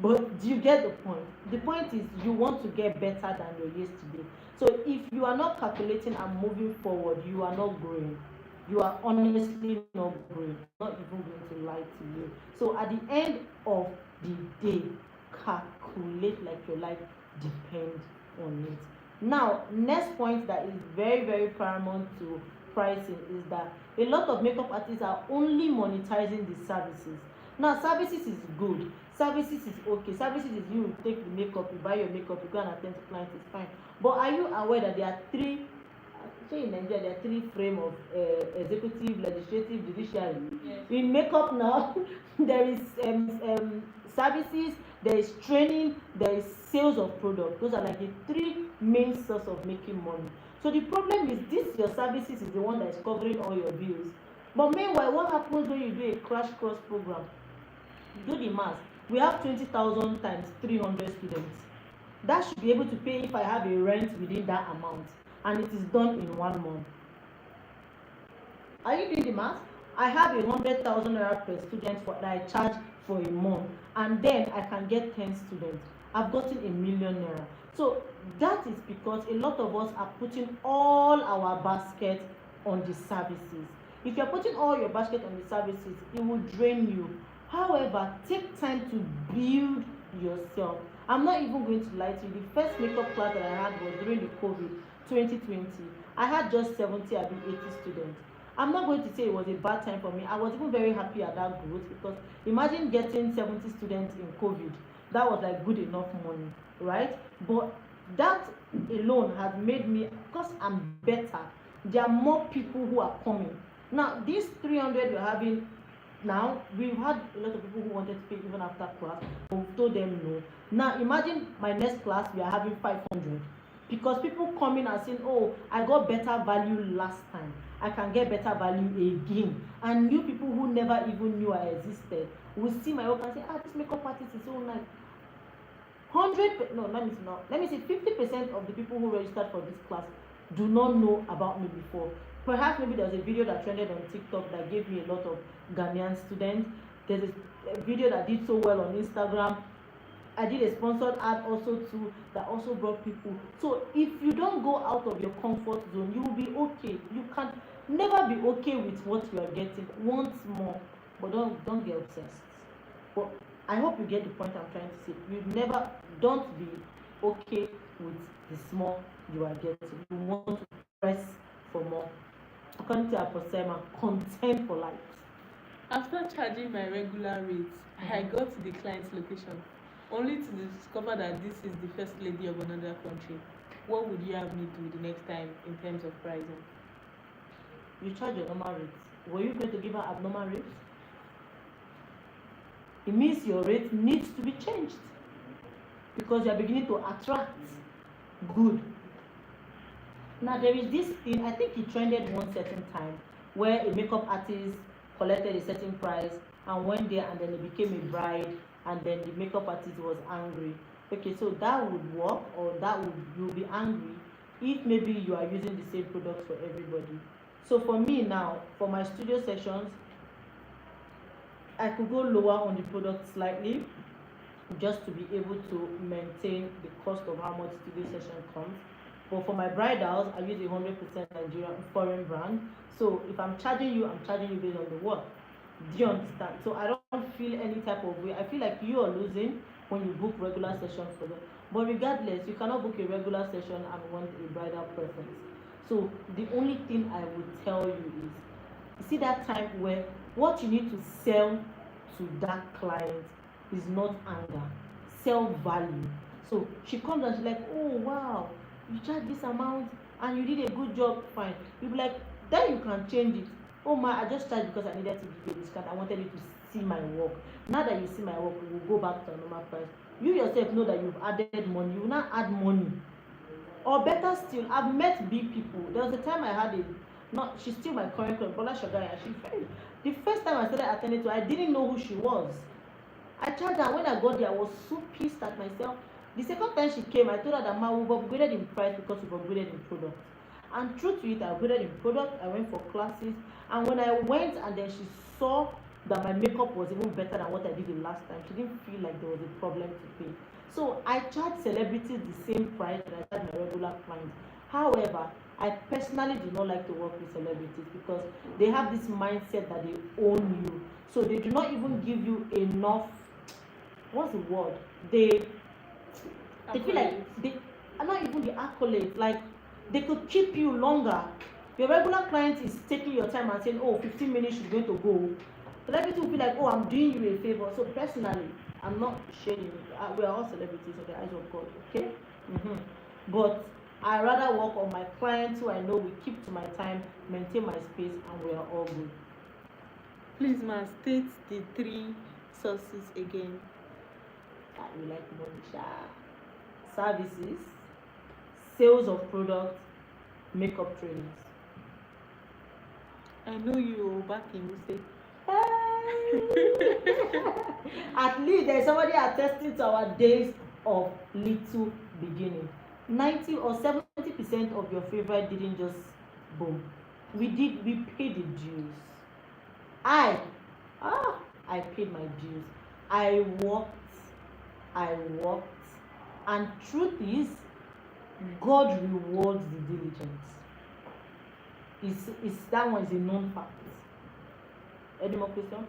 But do you get the point? The point is you want to get better than your yesterday. So if you are not calculating and moving forward, you are not growing. You are honestly not growing. I'm not even going to lie to you. So at the end of the day, calculate like your life depends on it. Now, next point that is very, very paramount to pricing is that a lot of makeup artists are only monetizing the services. Now, services is good. Services is okay. Services is you take the makeup, you buy your makeup, you go and attend to clients, it's fine. But are you aware that there are three, actually in Nigeria, there are three frame of executive, legislative, judiciary? Yes. In makeup now, there is services, there is training, there is sales of product. Those are like the three main source of making money. So the problem is this, your services is the one that is covering all your bills. But meanwhile, what happens when you do a crash course program? Do the math. We have 20,000 times 300 students. That should be able to pay if I have a rent within that amount, and it is done in 1 month. Are you doing the math? I have 100,000 naira per student that I charge for a month, and then I can get 10 students. I've gotten 1,000,000 naira. So that is because a lot of us are putting all our basket on the services. If you're putting all your basket on the services, it will drain you. However, take time to build yourself. I'm not even going to lie to you. The first makeup class that I had was during the COVID 2020. I had just 70, 80 students. I'm not going to say it was a bad time for me. I was even very happy at that growth, because imagine getting 70 students in COVID. That was like good enough money, right? But that alone has made me, because I'm better, there are more people who are coming. Now, these 300 you're having now, we've had a lot of people who wanted to pay even after class, but we've told them no. Now, imagine my next class, we are having 500. Because people come in and saying, oh, I got better value last time, I can get better value again. And new people who never even knew I existed will see my work and say, this makeup artist is so nice. 100, no, let me say 50% of the people who registered for this class do not know about me before. Perhaps maybe there was a video that trended on TikTok that gave me a lot of Ghanaian students. There's a video that did so well on Instagram. I did a sponsored ad also too that also brought people. So if you don't go out of your comfort zone, you will be okay. You can never be okay with what you are getting. Want more, but don't get obsessed. But I hope you get the point I'm trying to say. Don't be okay with the small you are getting. You want to press for more. According to Aposema, content for life. After charging my regular rates, I got to the client's location, only to discover that this is the first lady of another country. What would you have me do the next time in terms of pricing? You charge your normal rates. Were you going to give her abnormal rates? It means your rate needs to be changed, because you are beginning to attract good. Now, there is this thing, I think it trended one certain time, where a makeup artist collected a certain price and went there, and then it became a bride, and then the makeup artist was angry. Okay, so that would work, or you'll be angry if maybe you are using the same product for everybody. So for me now, for my studio sessions, I could go lower on the product slightly, just to be able to maintain the cost of how much studio session comes. But for my bridals, I use a 100% Nigerian foreign brand. So if I'm charging you based on the work. Do you understand? So I don't don't feel any type of way. I feel like you are losing when you book regular sessions for them. But regardless, you cannot book a regular session and want a bridal preference. So the only thing I would tell you is, you see that time where what you need to sell to that client is not anger, sell value. So she comes and she's like, oh wow, you charge this amount and you did a good job, fine. You be like, then you can change it. Oh my, I just charged because I needed to give you a discount. I wanted you to see my work. Now that you see my work, we will go back to a normal price. You yourself know that you've added money. You will not add money. Or better still, I've met big people. There was a time I had a, not, she's still my current client, Bola Shagaya. She's very, the first time I started attending to her, I didn't know who she was. I charged her. When I got there, I was so pissed at myself. The second time she came, I told her that, ma, we've upgraded in price because we've upgraded in product. And true to it, I upgraded in product. I went for classes. And when I went and then she saw that my makeup was even better than what I did the last time, she didn't feel like there was a problem to pay. So I charge celebrities the same price that I charge my regular clients. However, I personally do not like to work with celebrities because they have this mindset that they own you. So they do not even give you enough, what's the word? They feel like they are not even the accolades, like they could keep you longer. Your regular client is taking your time and saying, oh, 15 minutes she's going to go. Celebrity will feel like, oh, I'm doing you a favor. So personally, I'm not shading. We are all celebrities in the eyes of God, okay? But I rather work on my clients who I know will keep to my time, maintain my space, and we are all good. Please, ma, state the 3 sources again. We like money, services, sales of products, makeup trainings. I know you back in Wuse. At least there's somebody attesting to our days of little beginning. 90 or 70% of your favorite didn't just boom. We paid the dues. I paid my dues. I worked, and truth is, God rewards the diligence. Is that one is a known fact. Any more question?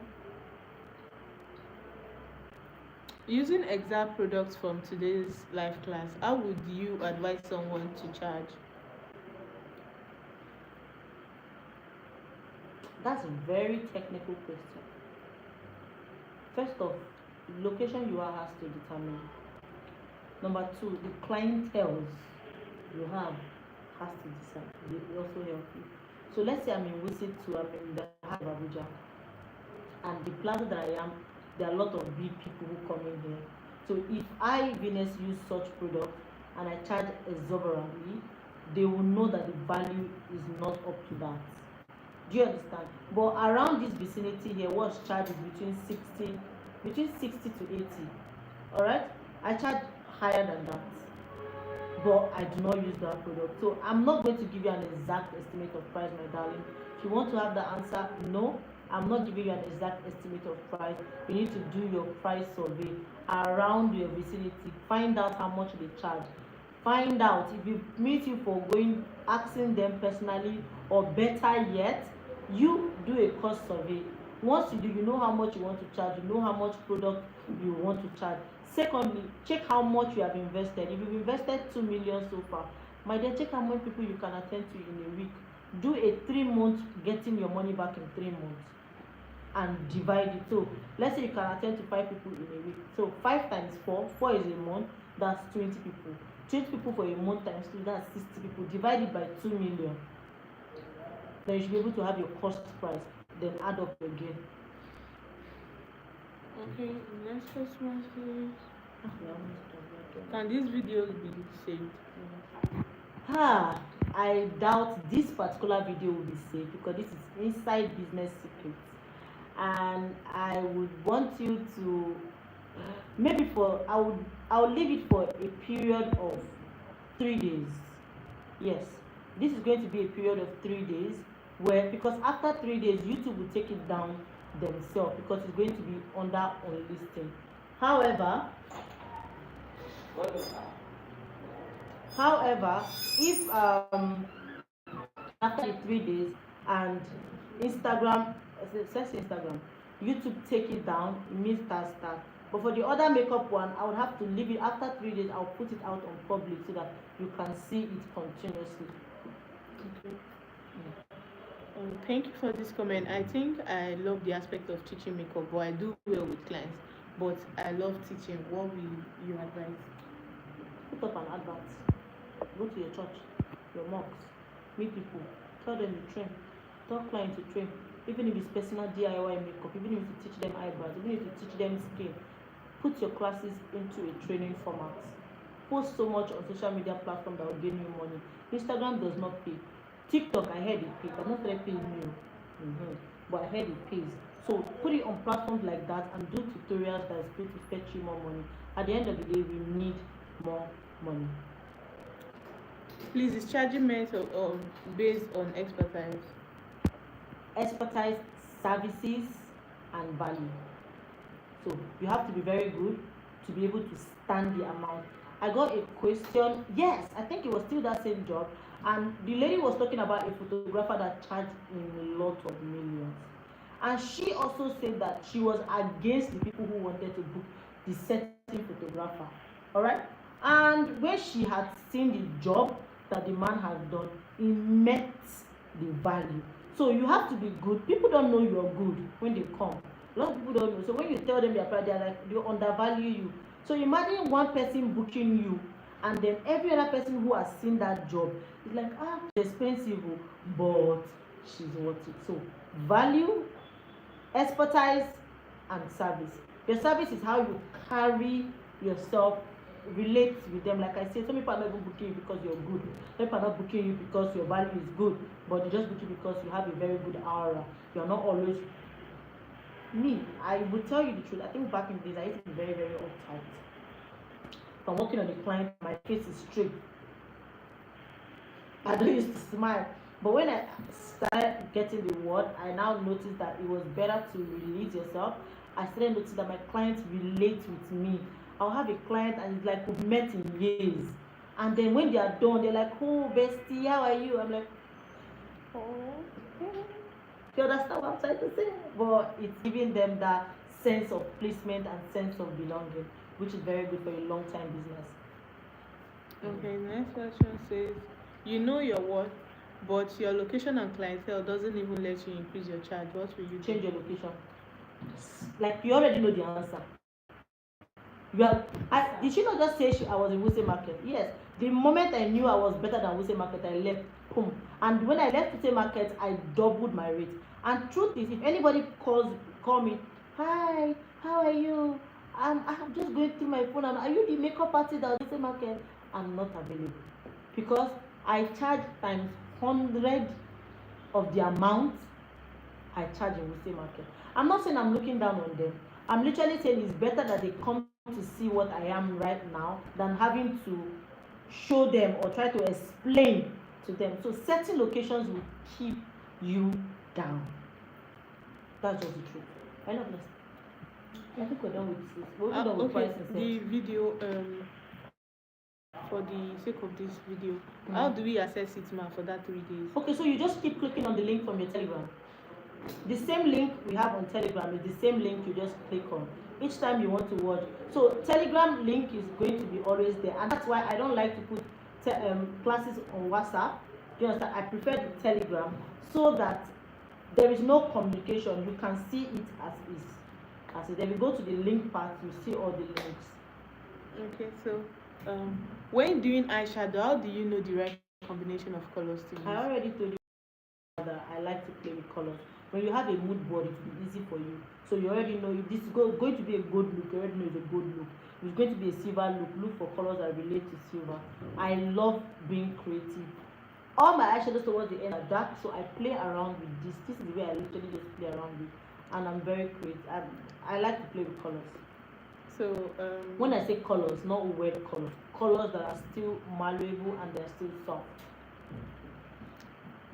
Using exact products from today's live class, how would you advise someone to charge? That's a very technical question. First off, location you are has to determine. Number 2, the clientele you have has to decide. They will also help you. So let's say I'm in Wuse 2, I'm in the heart of Abuja, and the plaza that I am, there are a lot of big people who come in here. So if I, Vinest, use such products and I charge exorbitantly, they will know that the value is not up to that. Do you understand? But around this vicinity here, what's charged is between 60 to 80. Alright? I charge higher than that. But I do not use that product. So I'm not going to give you an exact estimate of price, my darling. If you want to have the answer, no, I'm not giving you an exact estimate of price. You need to do your price survey around your vicinity. Find out how much they charge. Find out if you meet you for going, asking them personally, or better yet, you do a cost survey. Once you do, you know how much you want to charge, you know how much product you want to charge. Secondly, check how much you have invested. If you've invested 2 million so far, my dear, check how many people you can attend to in a week. Do a 3-month getting your money back in 3 months and divide it. So let's say you can attend to 5 people in a week. So 5 times 4, 4 is a month, that's 20 people. 20 people for a month times 2, that's 60 people. Divide it by 2 million. Then you should be able to have your cost price, then add up again. Okay, next question, please. Can these videos be saved? I doubt this particular video will be saved because this is inside business secrets, and I would want you to maybe I'll leave it for a period of 3 days. Yes, this is going to be a period of 3 days where, because after 3 days YouTube will take it down themselves because it's going to be under unlisting. However, if after the 3 days and Instagram, says Instagram, YouTube take it down, it means start. But for the other makeup one, I would have to leave it after 3 days. I'll put it out on public so that you can see it continuously. Okay. Thank you for this comment. I think I love the aspect of teaching makeup, but I do well with clients. But I love teaching. What will you advise? Put up an advert. Go to your church, your mosques, meet people, tell them you train, tell clients to train. Even if it's personal DIY makeup, even if you teach them eyebrows, even if you teach them skin, put your classes into a training format. Post so much on social media platform that will gain you money. Instagram does not pay. TikTok, I heard it pays. I'm not started paying you, but I heard it pays. So put it on platforms like that and do tutorials that is going to fetch you more money. At the end of the day, we need more money. Please, is charging method based on expertise? Expertise, services, and value. So you have to be very good to be able to stand the amount. I got a question, yes, I think it was still that same job, and the lady was talking about a photographer that charged in a lot of millions. And she also said that she was against the people who wanted to book the certain photographer. Alright? And when she had seen the job that the man had done, it met the value. So you have to be good. People don't know you're good when they come. A lot of people don't know. So when you tell them you're proud, they're like, they undervalue you. So imagine one person booking you, and then every other person who has seen that job is like, it's expensive, but she's worth it. So value, expertise, and service. Your service is how you carry yourself, relate with them. Like I said, some people are not even booking you because you're good. Some people are not booking you because your value is good, but they just book you because you have a very good aura. You're not always me. I will tell you the truth. I think back in the days I used to be very, very uptight. If I'm working on a client, my face is straight. I don't used to smile. But when I started getting the word, I now noticed that it was better to release yourself. I started noticing that my clients relate with me. I'll have a client and it's like we've met in years. And then when they are done, they're like, oh, bestie, how are you? I'm like, oh, you understand what I'm trying to say? But it's giving them that sense of placement and sense of belonging, which is very good for a long-time business. Okay, next question says, you know your worth, but your location and clientele doesn't even let you increase your charge. What will you do? Change your location. Like you already know the answer. Did she not just say I was in Wuse Market? Yes. The moment I knew I was better than Wuse Market, I left. Boom. And when I left Wuse Market, I doubled my rate. And truth is, if anybody call me, hi, how are you? I'm just going through my phone. And are you the makeup artist at Wuse Market? I'm not available because I charge times 100 of the amount I charge in Wuse Market. I'm not saying I'm looking down on them. I'm literally saying it's better that they come to see what I am right now than having to show them or try to explain to them. So certain locations will keep you down. That's just the truth. I love this. I think we're done with this. We're done with Okay, prices. the video, for the sake of this video, how do we access it, ma, for that 3 days? Okay, so you just keep clicking on the link from your Telegram. The same link we have on Telegram is the same link you just click on each time you want to watch. So Telegram link is going to be always there, and that's why I don't like to put classes on WhatsApp. Do you understand? I prefer the Telegram so that there is no communication. You can see it as is. Then we go to the link part, you see all the links. Okay, so when doing eyeshadow, how do you know the right combination of colors to use? I already told you that I like to play with colors. When you have a mood board, it will be easy for you. So you already know if this is going to be a gold look, you already know it's a gold look. If it's going to be a silver look for colors that relate to silver. I love being creative. All my eyeshadows towards the end are dark, so I play around with this. This is the way I literally just play around with, and I'm very creative. I like to play with colors. So when I say colors, not wet colors, colors that are still malleable and they're still soft.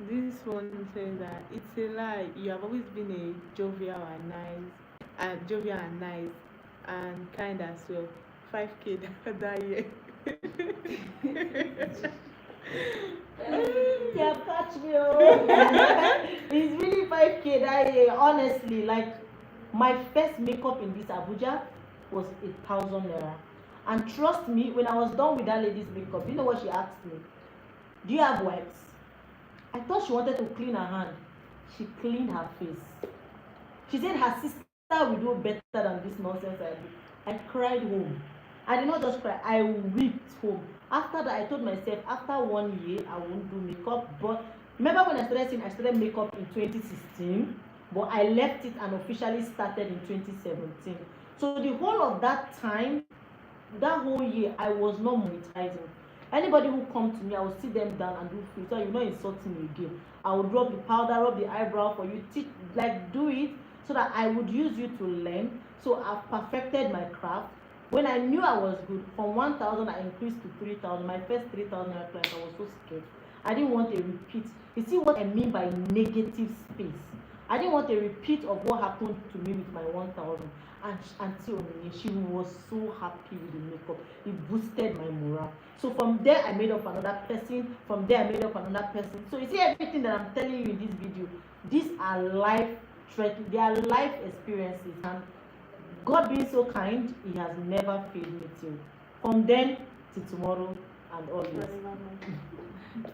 This one says that it's a lie. You have always been a jovial and nice, and kind as well. 5K that year. Yeah, catch me. It's really 5K that year. Honestly, like My first makeup in this Abuja was 8,000 naira. And trust me, when I was done with that lady's makeup, you know what she asked me? Do you have wipes? I thought she wanted to clean her hand. She cleaned her face. She said her sister will do better than this nonsense I do. I cried home. I did not just cry, I wept home. After that, I told myself, after 1 year, I won't do makeup. But remember when I started makeup in 2016, but I left it and officially started in 2017. So the whole of that time, that whole year, I was not monetizing. Anybody who come to me, I will sit them down and do filter. You not insult me again. I would rub the powder, rub the eyebrow for you, teach, like do it so that I would use you to learn. So I've perfected my craft. When I knew I was good, from 1,000 I increased to 3,000. My first 3,000 clients, I was so scared. I didn't want a repeat. You see what I mean by negative space? I didn't want a repeat of what happened to me with my 1,000. And Auntie Omini, she was so happy with the makeup. It boosted my morale. So from there, I made up another person. From there, I made up another person. So you see everything that I'm telling you in this video, these are they are life experiences. And God being so kind, He has never failed me till. From then to tomorrow and always.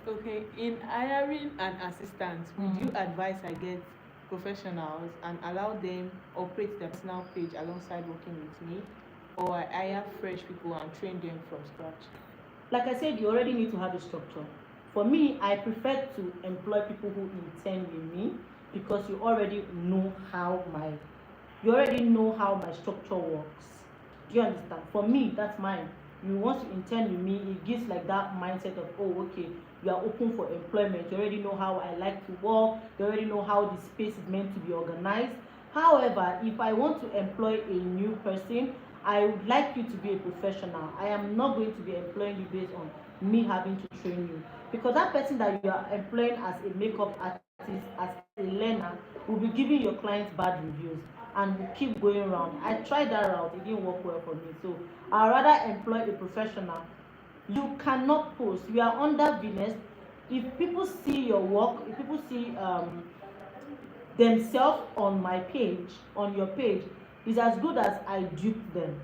Okay, in hiring an assistant, would you advise I get professionals and allow them operate their personal page alongside working with me, or I hire fresh people and train them from scratch? Like I said, you already need to have a structure. For me, I prefer to employ people who intend with me because you already know how my structure works. Do you understand? For me, that's mine. You want to intend with me, it gives like that mindset of, oh, okay, you are open for employment. You already know how I like to work. You already know how the space is meant to be organized. However, if I want to employ a new person, I would like you to be a professional. I am not going to be employing you based on me having to train you, because that person that you are employing as a makeup artist, as a learner, will be giving your clients bad reviews and will keep going around. I tried that route, it didn't work well for me. So I'd rather employ a professional. You cannot post. You are under Vinest. If people see your work, if people see themselves on my page, on your page, is as good as I duped them.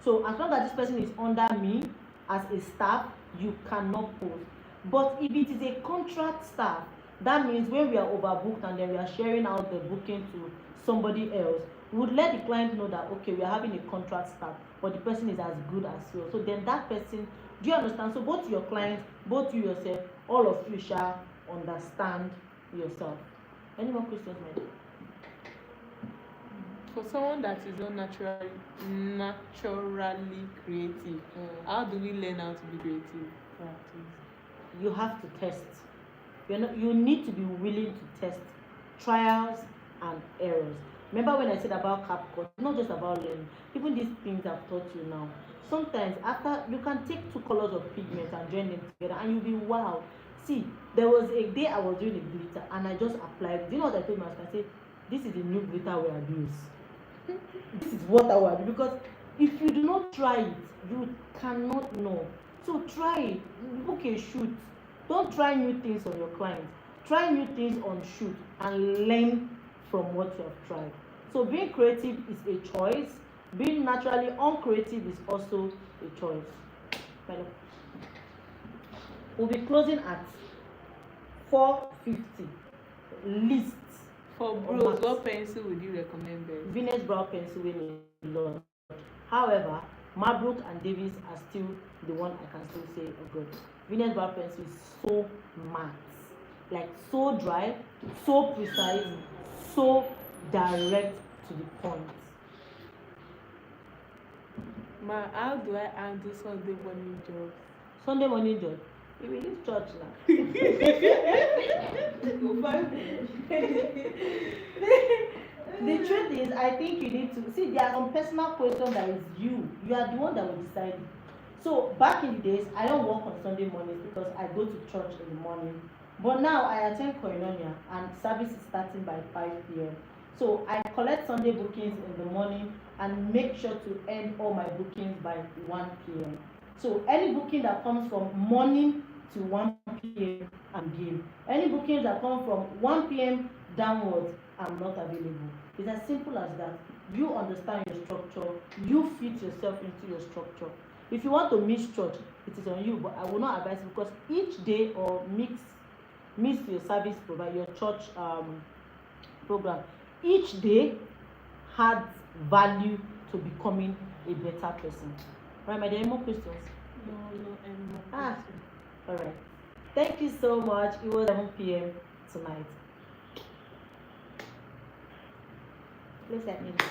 So as long as this person is under me as a staff, you cannot post. But if it is a contract staff, that means when we are overbooked and then we are sharing out the booking to somebody else, we would let the client know that, okay, we are having a contract staff, but the person is as good as you. So then that person, do you understand? So both your client, both you yourself, all of you shall understand yourself. Any more questions, my dear? For someone that is not naturally creative, how do we learn how to be creative? You have to test. You need to be willing to test trials and errors. Remember when I said about CapCut, it's not just about learning. Even these things I've taught you now. Sometimes after you can take 2 colors of pigment and join them together and you'll be wow. See, there was a day I was doing a glitter and I just applied. Do you know what I told myself? I said, this is the new glitter we abuse. This is what I will do, because if you do not try it, you cannot know. So try it. Book a shoot. Don't try new things on your clients. Try new things on shoot and learn from what you have tried. So being creative is a choice. Being naturally uncreative is also a choice. We'll be closing at 4:50. Least. For bros, what pencil would you recommend best? Vinest brow pencil in London. However, Marbrook and Davis are still the one I can still say are good. Vinest brow pencil is so matte, like so dry, so precise, so direct to the point. Ma, how do I handle Sunday morning job? Sunday morning job. You will leave church now. The truth is, I think you need to see. There are some personal questions that is you. You are the one that will decide it. So back in the days, I don't work on Sunday mornings because I go to church in the morning. But now I attend Koinonia and service is starting by 5 p.m. So I collect Sunday bookings in the morning and make sure to end all my bookings by 1 p.m. So any booking that comes from morning to 1 p.m. I'm game. Any bookings that come from 1 p.m. downwards, I'm not available. It's as simple as that. You understand your structure, you fit yourself into your structure. If you want to miss church, it is on you, but I will not advise you, because each day, or miss your service provider, your church program, each day adds value to becoming a better person. Right, my dear, any more questions? No, anymore. Ah, all right. Thank you so much. It was 7 p.m. tonight. Let's end it.